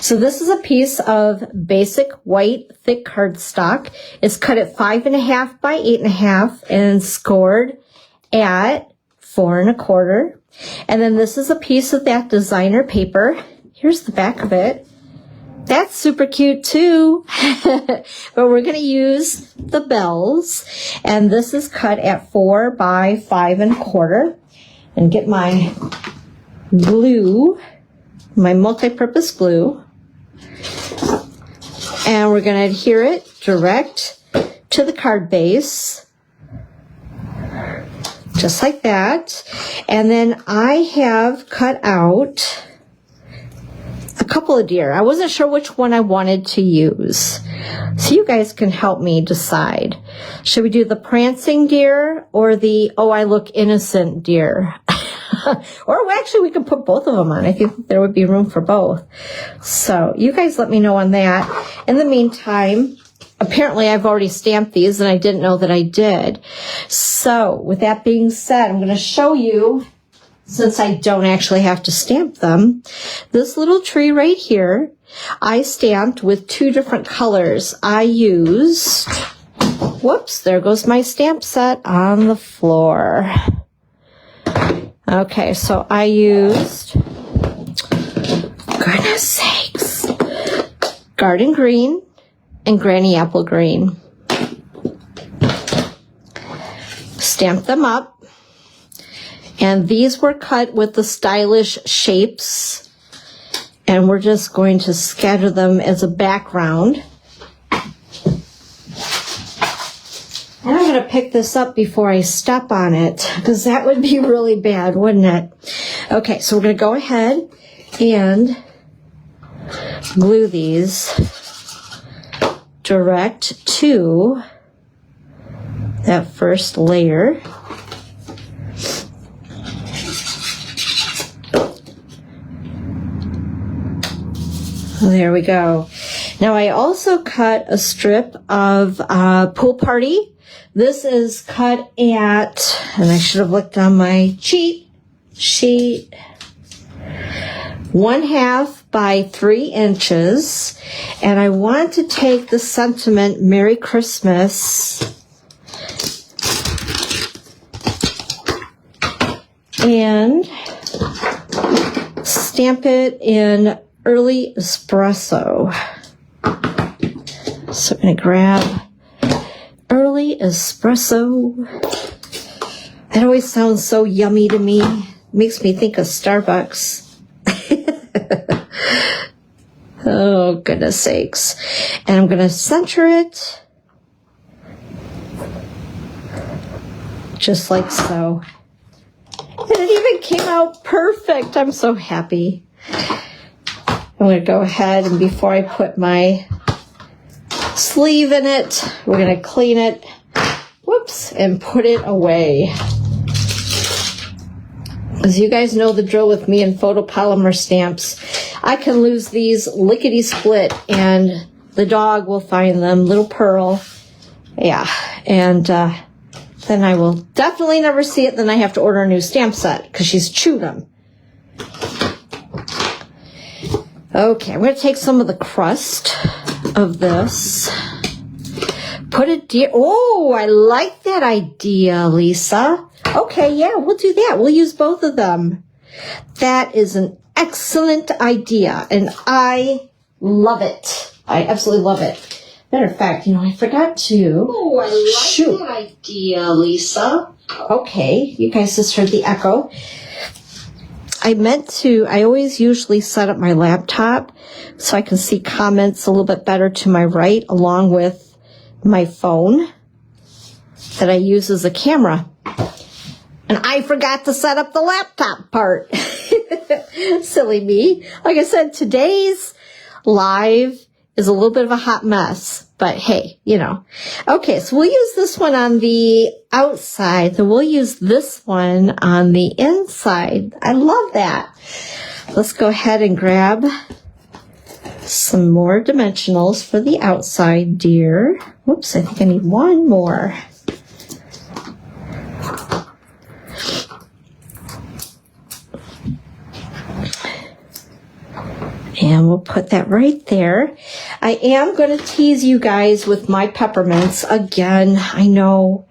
[SPEAKER 1] So this is a piece of basic white thick cardstock. It's cut at 5.5 by 8.5 and scored at 4 1/4. And then this is a piece of that designer paper. Here's the back of it. That's super cute too. But we're going to use the bells. And this is cut at 4 by 5 1/4. And get my glue, my multi-purpose glue. And we're going to adhere it direct to the card base. Just like that. And then I have cut out a couple of deer. I wasn't sure which one I wanted to use. So you guys can help me decide. Should we do the prancing deer or the, oh, I look innocent deer? Or actually we could put both of them on. I think there would be room for both. So you guys let me know on that. In the meantime, apparently I've already stamped these and I didn't know that I did. So with that being said, I'm going to show you, since I don't actually have to stamp them, this little tree right here, I stamped with 2 different colors. I used, whoops, there goes my stamp set on the floor. Okay, so I used, goodness sakes, Garden Green and Granny Apple Green. Stamped them up. And these were cut with the stylish shapes. And we're just going to scatter them as a background. And I'm going to pick this up before I step on it, because that would be really bad, wouldn't it? Okay, so we're going to go ahead and glue these direct to that first layer. There we go. Now I also cut a strip of Pool Party. This is cut at, and I should have looked on my cheat sheet, 1/2 by 3 inches. And I want to take the sentiment Merry Christmas and stamp it in Early Espresso. So I'm going to grab Early Espresso. That always sounds so yummy to me. Makes me think of Starbucks. Oh, goodness sakes. And I'm going to center it just like so. And it even came out perfect. I'm so happy. I'm going to go ahead and before I put my sleeve in it, we're going to clean it, whoops, and put it away. As you guys know the drill with me and photopolymer stamps, I can lose these lickety-split and the dog will find them, little Pearl. Yeah, and then I will definitely never see it. Then I have to order a new stamp set because she's chewed them. Okay, I'm going to take some of the crust of this. Put a deer. Oh, I like that idea, Lisa. Okay, yeah, we'll do that. We'll use both of them. That is an excellent idea, and I love it. I absolutely love it. Matter of fact, I forgot to.
[SPEAKER 2] Oh, I like that idea, Lisa.
[SPEAKER 1] Okay, you guys just heard the echo. I always usually set up my laptop so I can see comments a little bit better to my right along with my phone that I use as a camera. And I forgot to set up the laptop part. Silly me. Like I said, today's live is a little bit of a hot mess, but hey, Okay, so we'll use this one on the outside, then we'll use this one on the inside. I love that. Let's go ahead and grab some more dimensionals for the outside, dear. Whoops, I think I need one more. And we'll put that right there. I am going to tease you guys with my peppermints again, I know.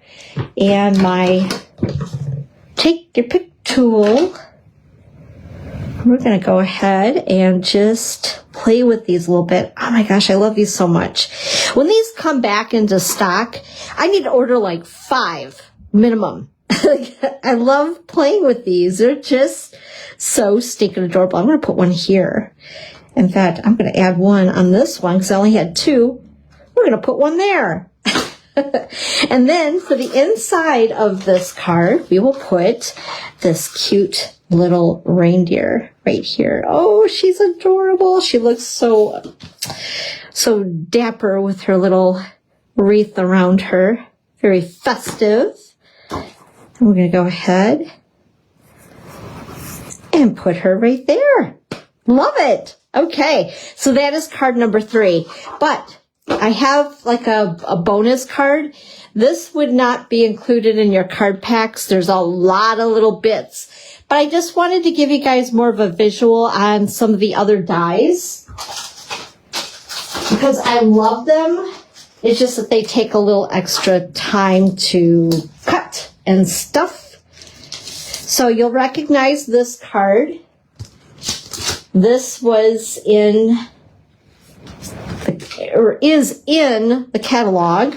[SPEAKER 1] And my take your pick tool. We're going to go ahead and just play with these a little bit. Oh my gosh, I love these so much. When these come back into stock, I need to order like 5 minimum. I love playing with these. They're just so stinking adorable. I'm going to put one here. In fact, I'm going to add one on this one because I only had 2. We're going to put one there. And then for the inside of this card, we will put this cute little reindeer right here. Oh, she's adorable. She looks so dapper with her little wreath around her. Very festive. And we're going to go ahead and put her right there. Love it. Okay, so that is card number 3. But I have like a bonus card. This would not be included in your card packs. There's a lot of little bits. But I just wanted to give you guys more of a visual on some of the other dies, because I love them. It's just that they take a little extra time to cut and stuff. So you'll recognize this card. This was is in the catalog.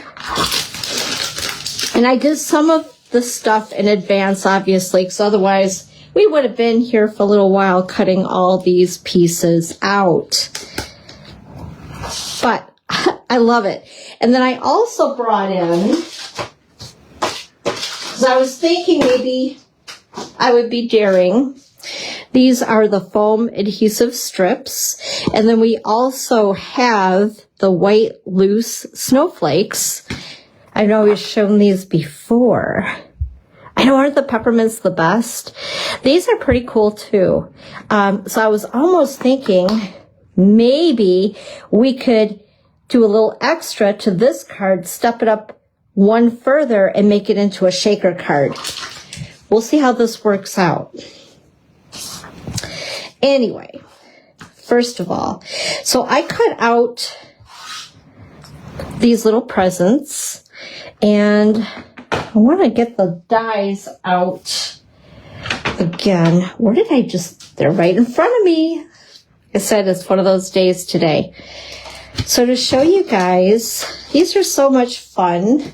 [SPEAKER 1] And I did some of the stuff in advance, obviously, because otherwise we would have been here for a little while cutting all these pieces out. But I love it. And then I also brought in, because I was thinking maybe I would be daring. These are the foam adhesive strips. And then we also have the white loose snowflakes. I know we've shown these before. I know, aren't the peppermints the best? These are pretty cool too. So I was almost thinking maybe we could do a little extra to this card, step it up one further and make it into a shaker card. We'll see how this works out. Anyway, first of all, so I cut out these little presents, and I want to get the dies out again. Where did I they're right in front of me. Like I said, it's one of those days today. So to show you guys, these are so much fun.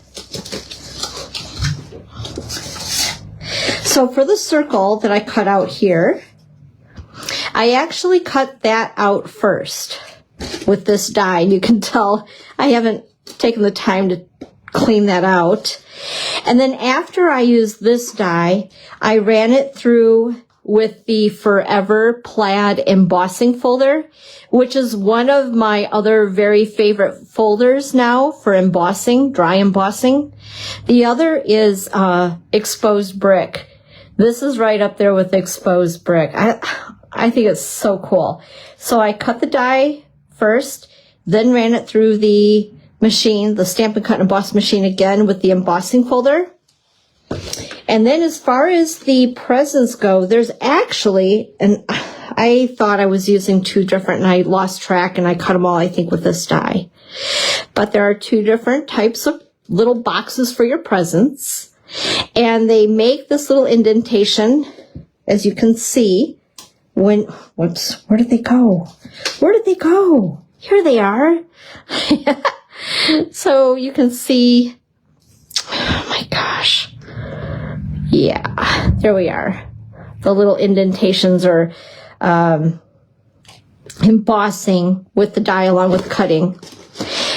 [SPEAKER 1] So for the circle that I cut out here, I actually cut that out first with this die. You can tell I haven't taken the time to clean that out. And then after I used this die, I ran it through with the Forever Plaid embossing folder, which is one of my other very favorite folders now for embossing, dry embossing. The other is exposed brick. This is right up there with exposed brick. I think it's so cool. So I cut the die first, then ran it through the machine, the Stampin' Cut and Emboss machine again with the embossing folder. And then as far as the presents go, there's actually, and I thought I was using 2 different and I lost track and I cut them all, I think, with this die. But there are 2 different types of little boxes for your presents. And they make this little indentation, as you can see. Whoops, where did they go? Where did they go? Here they are. So you can see, oh my gosh. Yeah, there we are. The little indentations are embossing with the die along with cutting.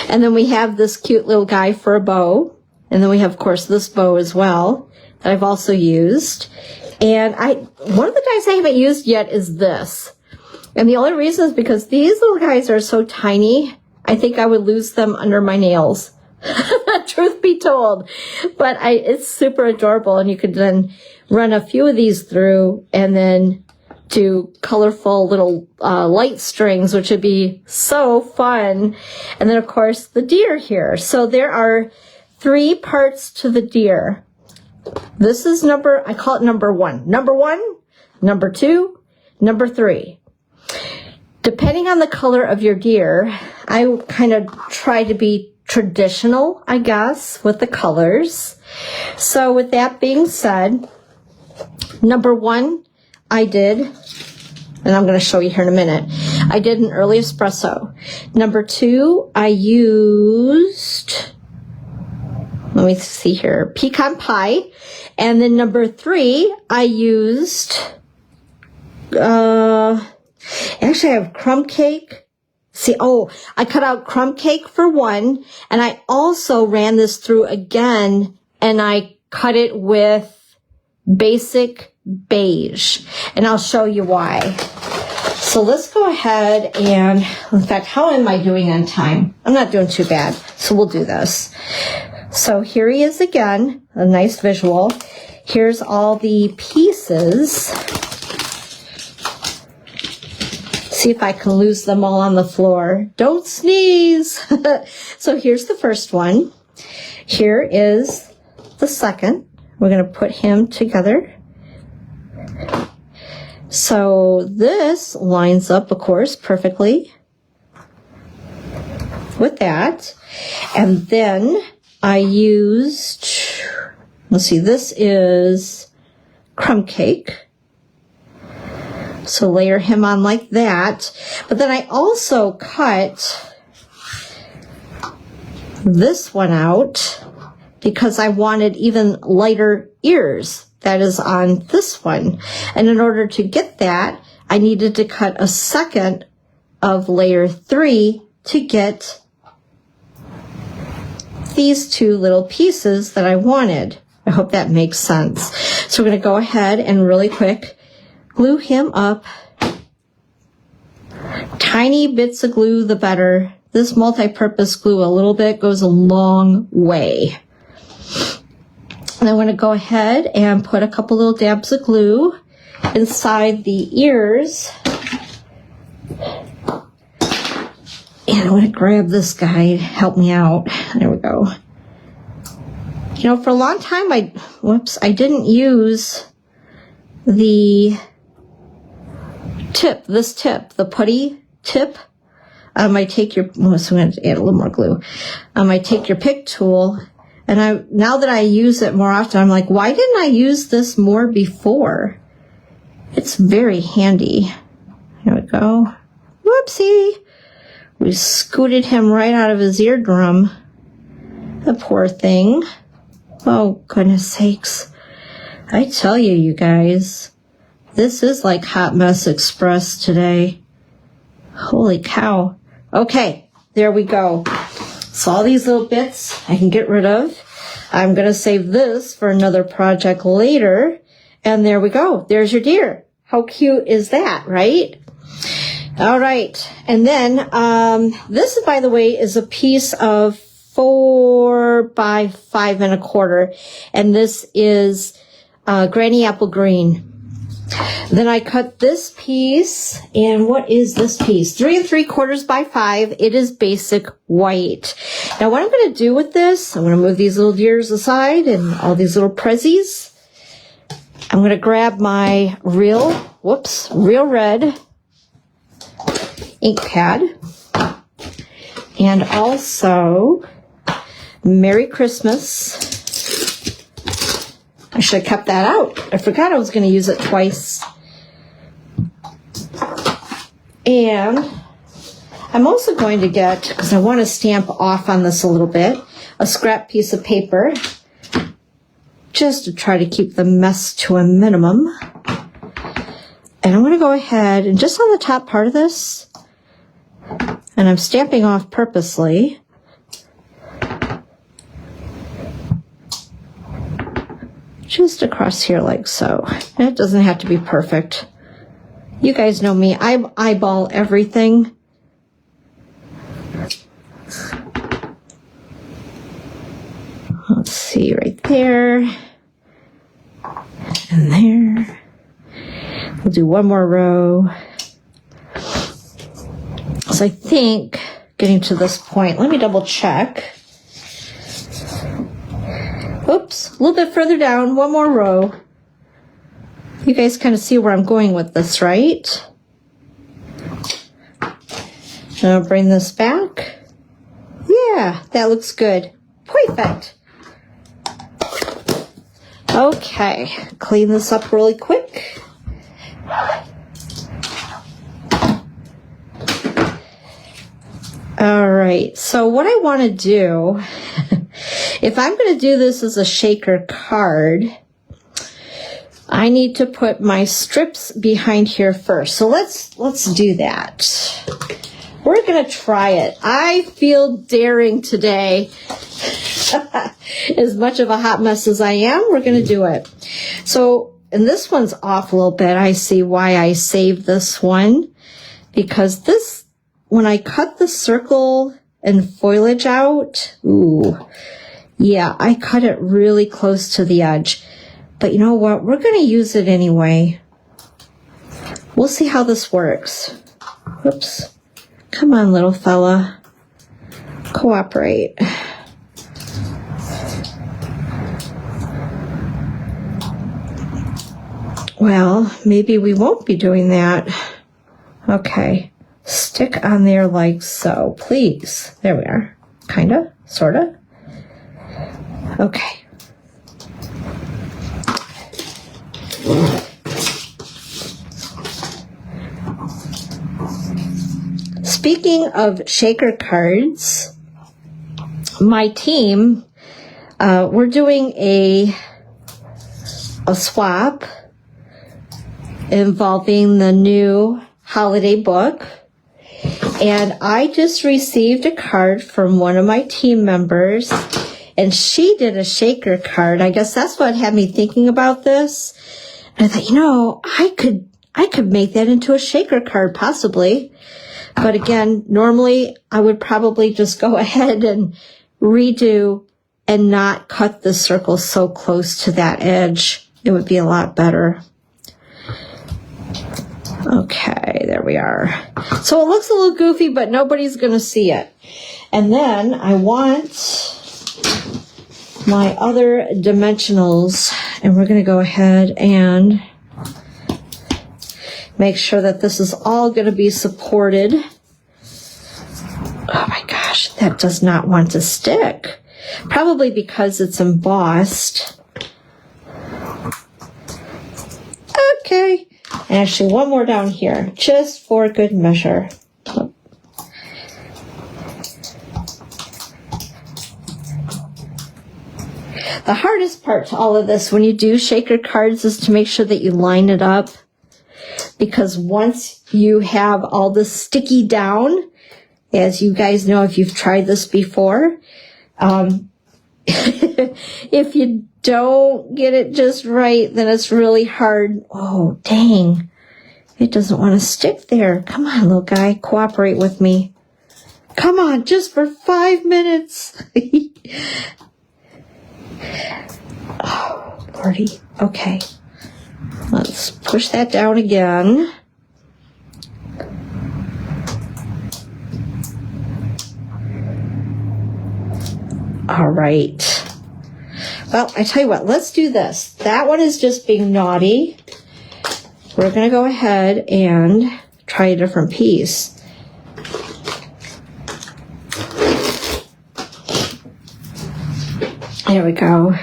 [SPEAKER 1] And then we have this cute little guy for a bow. And then we have, of course, this bow as well that I've also used. And one of the dies I haven't used yet is this. And the only reason is because these little guys are so tiny, I think I would lose them under my nails. Truth be told. But it's super adorable, and you could then run a few of these through and then do colorful little light strings, which would be so fun. And then, of course, the deer here. So there are 3 parts to the deer. This is I call it number 1. Number 1, number 2, number 3. Depending on the color of your deer, I kind of try to be traditional, I guess, with the colors. So with that being said, number 1, I did, and I'm going to show you here in a minute, I did an early espresso. Number 2, I used, let me see here, pecan pie. And then number 3, I used, actually I have crumb cake. See, I cut out crumb cake for 1, and I also ran this through again, and I cut it with basic beige, and I'll show you why. So let's go ahead and, in fact, how am I doing on time? I'm not doing too bad, so we'll do this. So here he is again, a nice visual. Here's all the pieces. See if I can lose them all on the floor. Don't sneeze. So here's the first one. Here is the second. We're going to put him together. So this lines up, of course, perfectly with that. And then I used, let's see, this is crumb cake. So layer him on like that. But then I also cut this one out because I wanted even lighter ears. That is on this one. And in order to get that, I needed to cut a second of layer 3 to get these 2 little pieces that I wanted. I hope that makes sense. So we're going to go ahead and really quick glue him up. Tiny bits of glue, the better. This multi-purpose glue, a little bit goes a long way. And I'm going to go ahead and put a couple little dabs of glue inside the ears. And I'm going to grab this guy, help me out. There we go. You know, for a long time, I didn't use the tip, the putty tip. I might take your, so I'm going to add a little more glue. I might take your pick tool, and now that I use it more often, I'm like, why didn't I use this more before? It's very handy. Here we go. Whoopsie. We scooted him right out of his eardrum. The poor thing. Oh, goodness sakes. I tell you, you guys, this is like Hot Mess Express today. Holy cow. Okay, there we go. So all these little bits I can get rid of. I'm going to save this for another project later. And there we go. There's your deer. How cute is that, right? All right. And then this, by the way, is a piece of 4 by 5 1/4. And this is Granny Apple Green. Then I cut this piece, and what is this piece? 3 3/4 by 5. It is basic white. Now what I'm going to do with this, I'm going to move these little deers aside and all these little prezzies. I'm going to grab my real red ink pad, and also Merry Christmas. I should have kept that out. I forgot I was going to use it twice. And I'm also going to get, because I want to stamp off on this a little bit, a scrap piece of paper, just to try to keep the mess to a minimum. And I'm going to go ahead and just on the top part of this, and I'm stamping off purposely, just across here like so. And it doesn't have to be perfect. You guys know me, I eyeball everything. Let's see, right there, and there. We'll do one more row. So I think getting to this point, let me double check. Oops, a little bit further down, one more row. You guys kind of see where I'm going with this, right? Now bring this back. Yeah, that looks good. Perfect. Okay, clean this up really quick. All right, so what I want to do, if I'm going to do this as a shaker card, I need to put my strips behind here first. So let's do that. We're going to try it. I feel daring today. As much of a hot mess as I am, we're going to do it. So, and this one's off a little bit. I see why I saved this one. Because this, when I cut the circle and foliage out, ooh, yeah, I cut it really close to the edge. But you know what? We're going to use it anyway. We'll see how this works. Whoops. Come on, little fella. Cooperate. Well, maybe we won't be doing that. Okay. Stick on there like so, please. There we are. Kinda, sorta. Okay. Speaking of shaker cards, my team, we're doing a swap involving the new holiday book. And I just received a card from one of my team members, and she did a shaker card. I guess that's what had me thinking about this. And I thought, you know, I could make that into a shaker card possibly. But again, normally I would probably just go ahead and redo and not cut the circle so close to that edge. It would be a lot better. Okay, there we are. So it looks a little goofy, but nobody's going to see it. And then I want my other dimensionals, and we're going to go ahead and make sure that this is all going to be supported. Oh my gosh, that does not want to stick. Probably because it's embossed. Okay. And actually one more down here, just for good measure. The hardest part to all of this when you do shaker cards is to make sure that you line it up. Because once you have all this sticky down, as you guys know if you've tried this before, if you don't get it just right, then it's really hard. Oh, dang. It doesn't want to stick there. Come on, little guy. Cooperate with me. Come on, just for 5 minutes. Oh, Lordy. Okay. Let's push that down again. All right. Well, I tell you what, let's do this. That one is just being naughty. We're going to go ahead and try a different piece. There we go.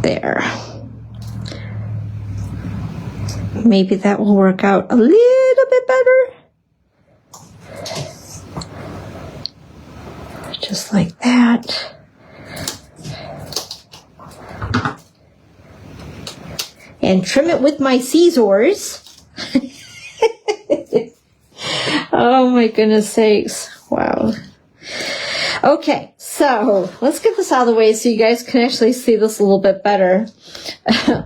[SPEAKER 1] There. Maybe that will work out a little bit better. Just like that. And trim it with my scissors. Oh my goodness sakes. Wow. Okay, so let's get this out of the way so you guys can actually see this a little bit better.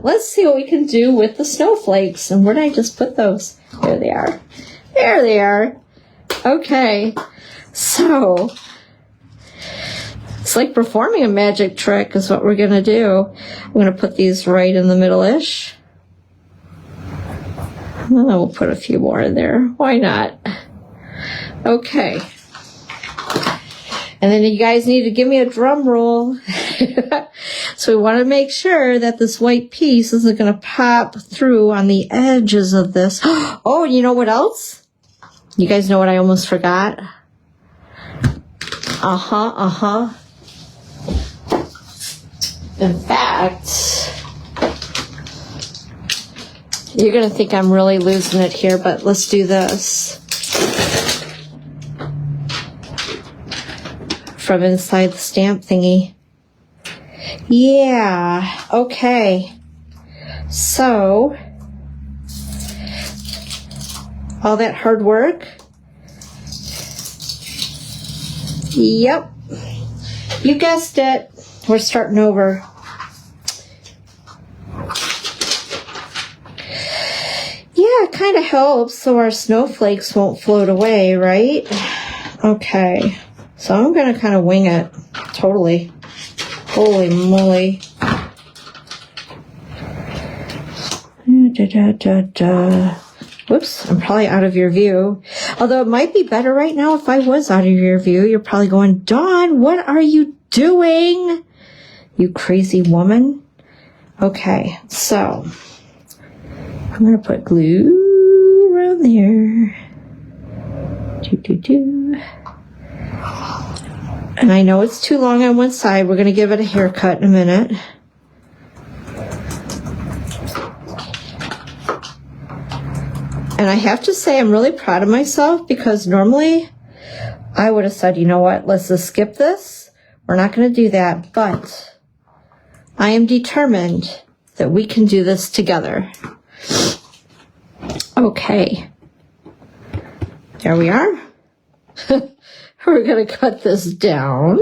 [SPEAKER 1] Let's see what we can do with the snowflakes. And where did I just put those? There they are. There they are. Okay, so it's like performing a magic trick is what we're going to do. I'm going to put these right in the middle-ish. We'll put a few more in there. Why not? Okay. And then you guys need to give me a drum roll. So we want to make sure that this white piece isn't going to pop through on the edges of this. Oh, you know what else? You guys know what I almost forgot? In fact, you're going to think I'm really losing it here, but let's do this. From inside the stamp thingy. Yeah, okay. So, all that hard work. Yep. You guessed it. We're starting over. Yeah, it kind of helps so our snowflakes won't float away, right? Okay. So I'm going to kind of wing it. Totally. Holy moly. Whoops, I'm probably out of your view. Although it might be better right now if I was out of your view. You're probably going, Dawn, what are you doing? You crazy woman. Okay, so I'm going to put glue around there. And I know it's too long on one side. We're going to give it a haircut in a minute. And I have to say I'm really proud of myself because normally I would have said, you know what, let's just skip this. We're not going to do that. But I am determined that we can do this together. Okay. There we are. We're going to cut this down.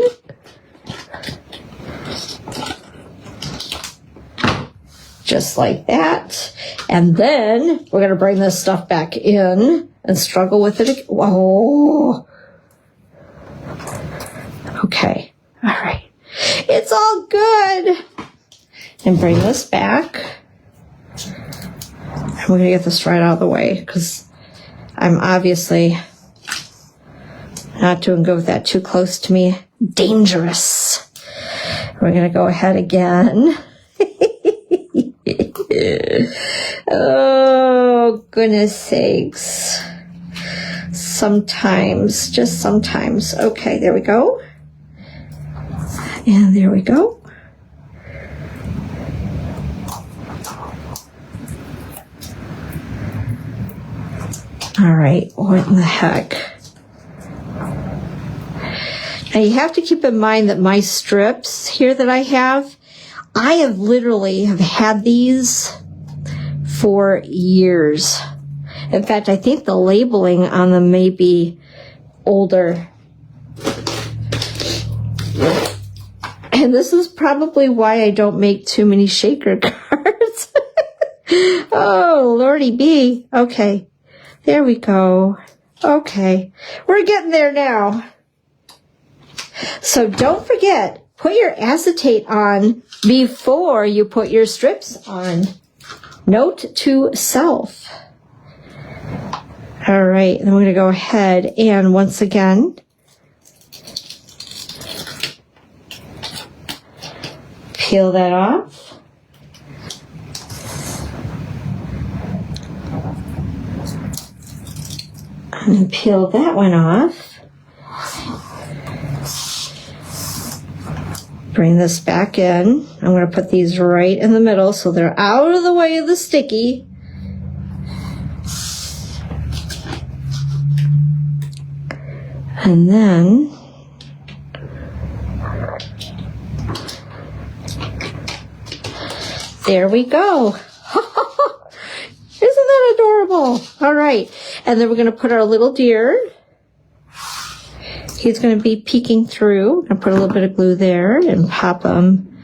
[SPEAKER 1] Just like that. And then we're going to bring this stuff back in and struggle with it. Whoa. Okay. All right. It's all good. And bring this back. And we're going to get this right out of the way because I'm obviously not doing good with that too close to me. Dangerous. We're going to go ahead again. Oh, goodness sakes. Sometimes, just sometimes. Okay, there we go. And there we go. All right, what in the heck? Now you have to keep in mind that my strips here that I have literally had these for years. In fact, I think the labeling on them may be older. And this is probably why I don't make too many shaker cards. Oh, Lordy B. Okay. There we go. Okay. We're getting there now. So don't forget, put your acetate on before you put your strips on. Note to self. All right, then we're going to go ahead and once again peel that off. And peel that one off. Bring this back in. I'm going to put these right in the middle so they're out of the way of the sticky. And then there we go. Isn't that adorable? All right. And then we're going to put our little deer. He's going to be peeking through. I'm going to put a little bit of glue there and pop him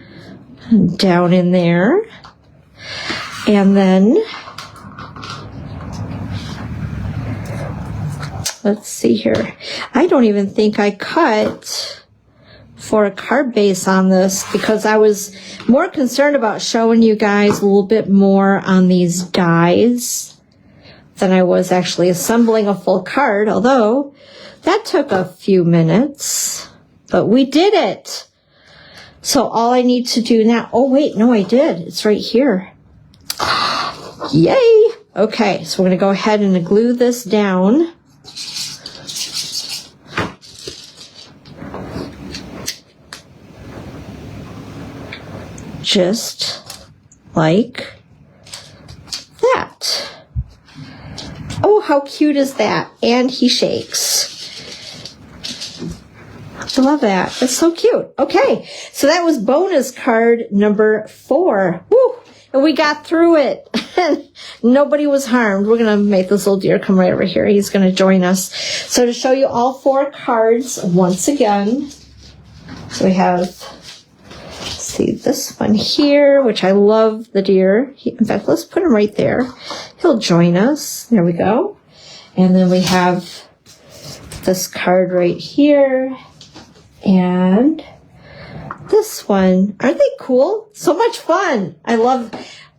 [SPEAKER 1] down in there. And then, let's see here. I don't even think I cut for a card base on this because I was more concerned about showing you guys a little bit more on these dies than I was actually assembling a full card, although that took a few minutes, but we did it. So all I need to do now, oh wait, no I did. It's right here. Yay! Okay, so we're going to go ahead and glue this down. Just like that. Oh, how cute is that? And he shakes. I love that. That's so cute. Okay, so that was bonus card number 4. Woo! And we got through it. Nobody was harmed. We're going to make this little deer come right over here. He's going to join us. So to show you all 4 cards once again, so we have, let's see, this one here, which I love the deer. In fact, let's put him right there. He'll join us. There we go. And then we have this card right here. And this one. Aren't they cool? So much fun.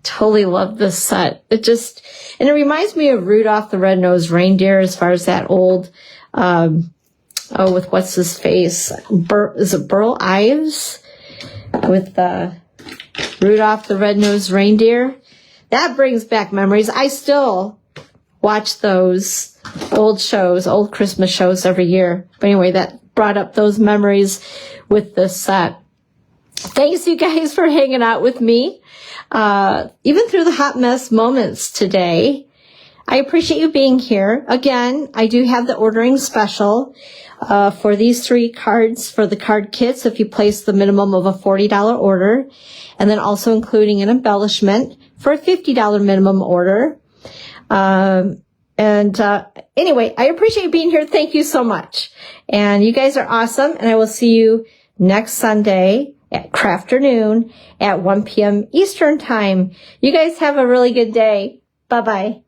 [SPEAKER 1] Totally love this set. And it reminds me of Rudolph the Red-Nosed Reindeer as far as that old, with what's his face? Is it Burl Ives? With Rudolph the Red-Nosed Reindeer. That brings back memories. I still watch those old shows, old Christmas shows every year. But anyway, that brought up those memories with this set. Thanks you guys for hanging out with me. Even through the hot mess moments today. I appreciate you being here. Again, I do have the ordering special for these 3 cards for the card kits if you place the minimum of a $40 order, and then also including an embellishment for a $50 minimum order. Anyway, I appreciate you being here. Thank you so much. And you guys are awesome, and I will see you next Sunday at Crafternoon at 1 p.m. Eastern Time. You guys have a really good day. Bye-bye.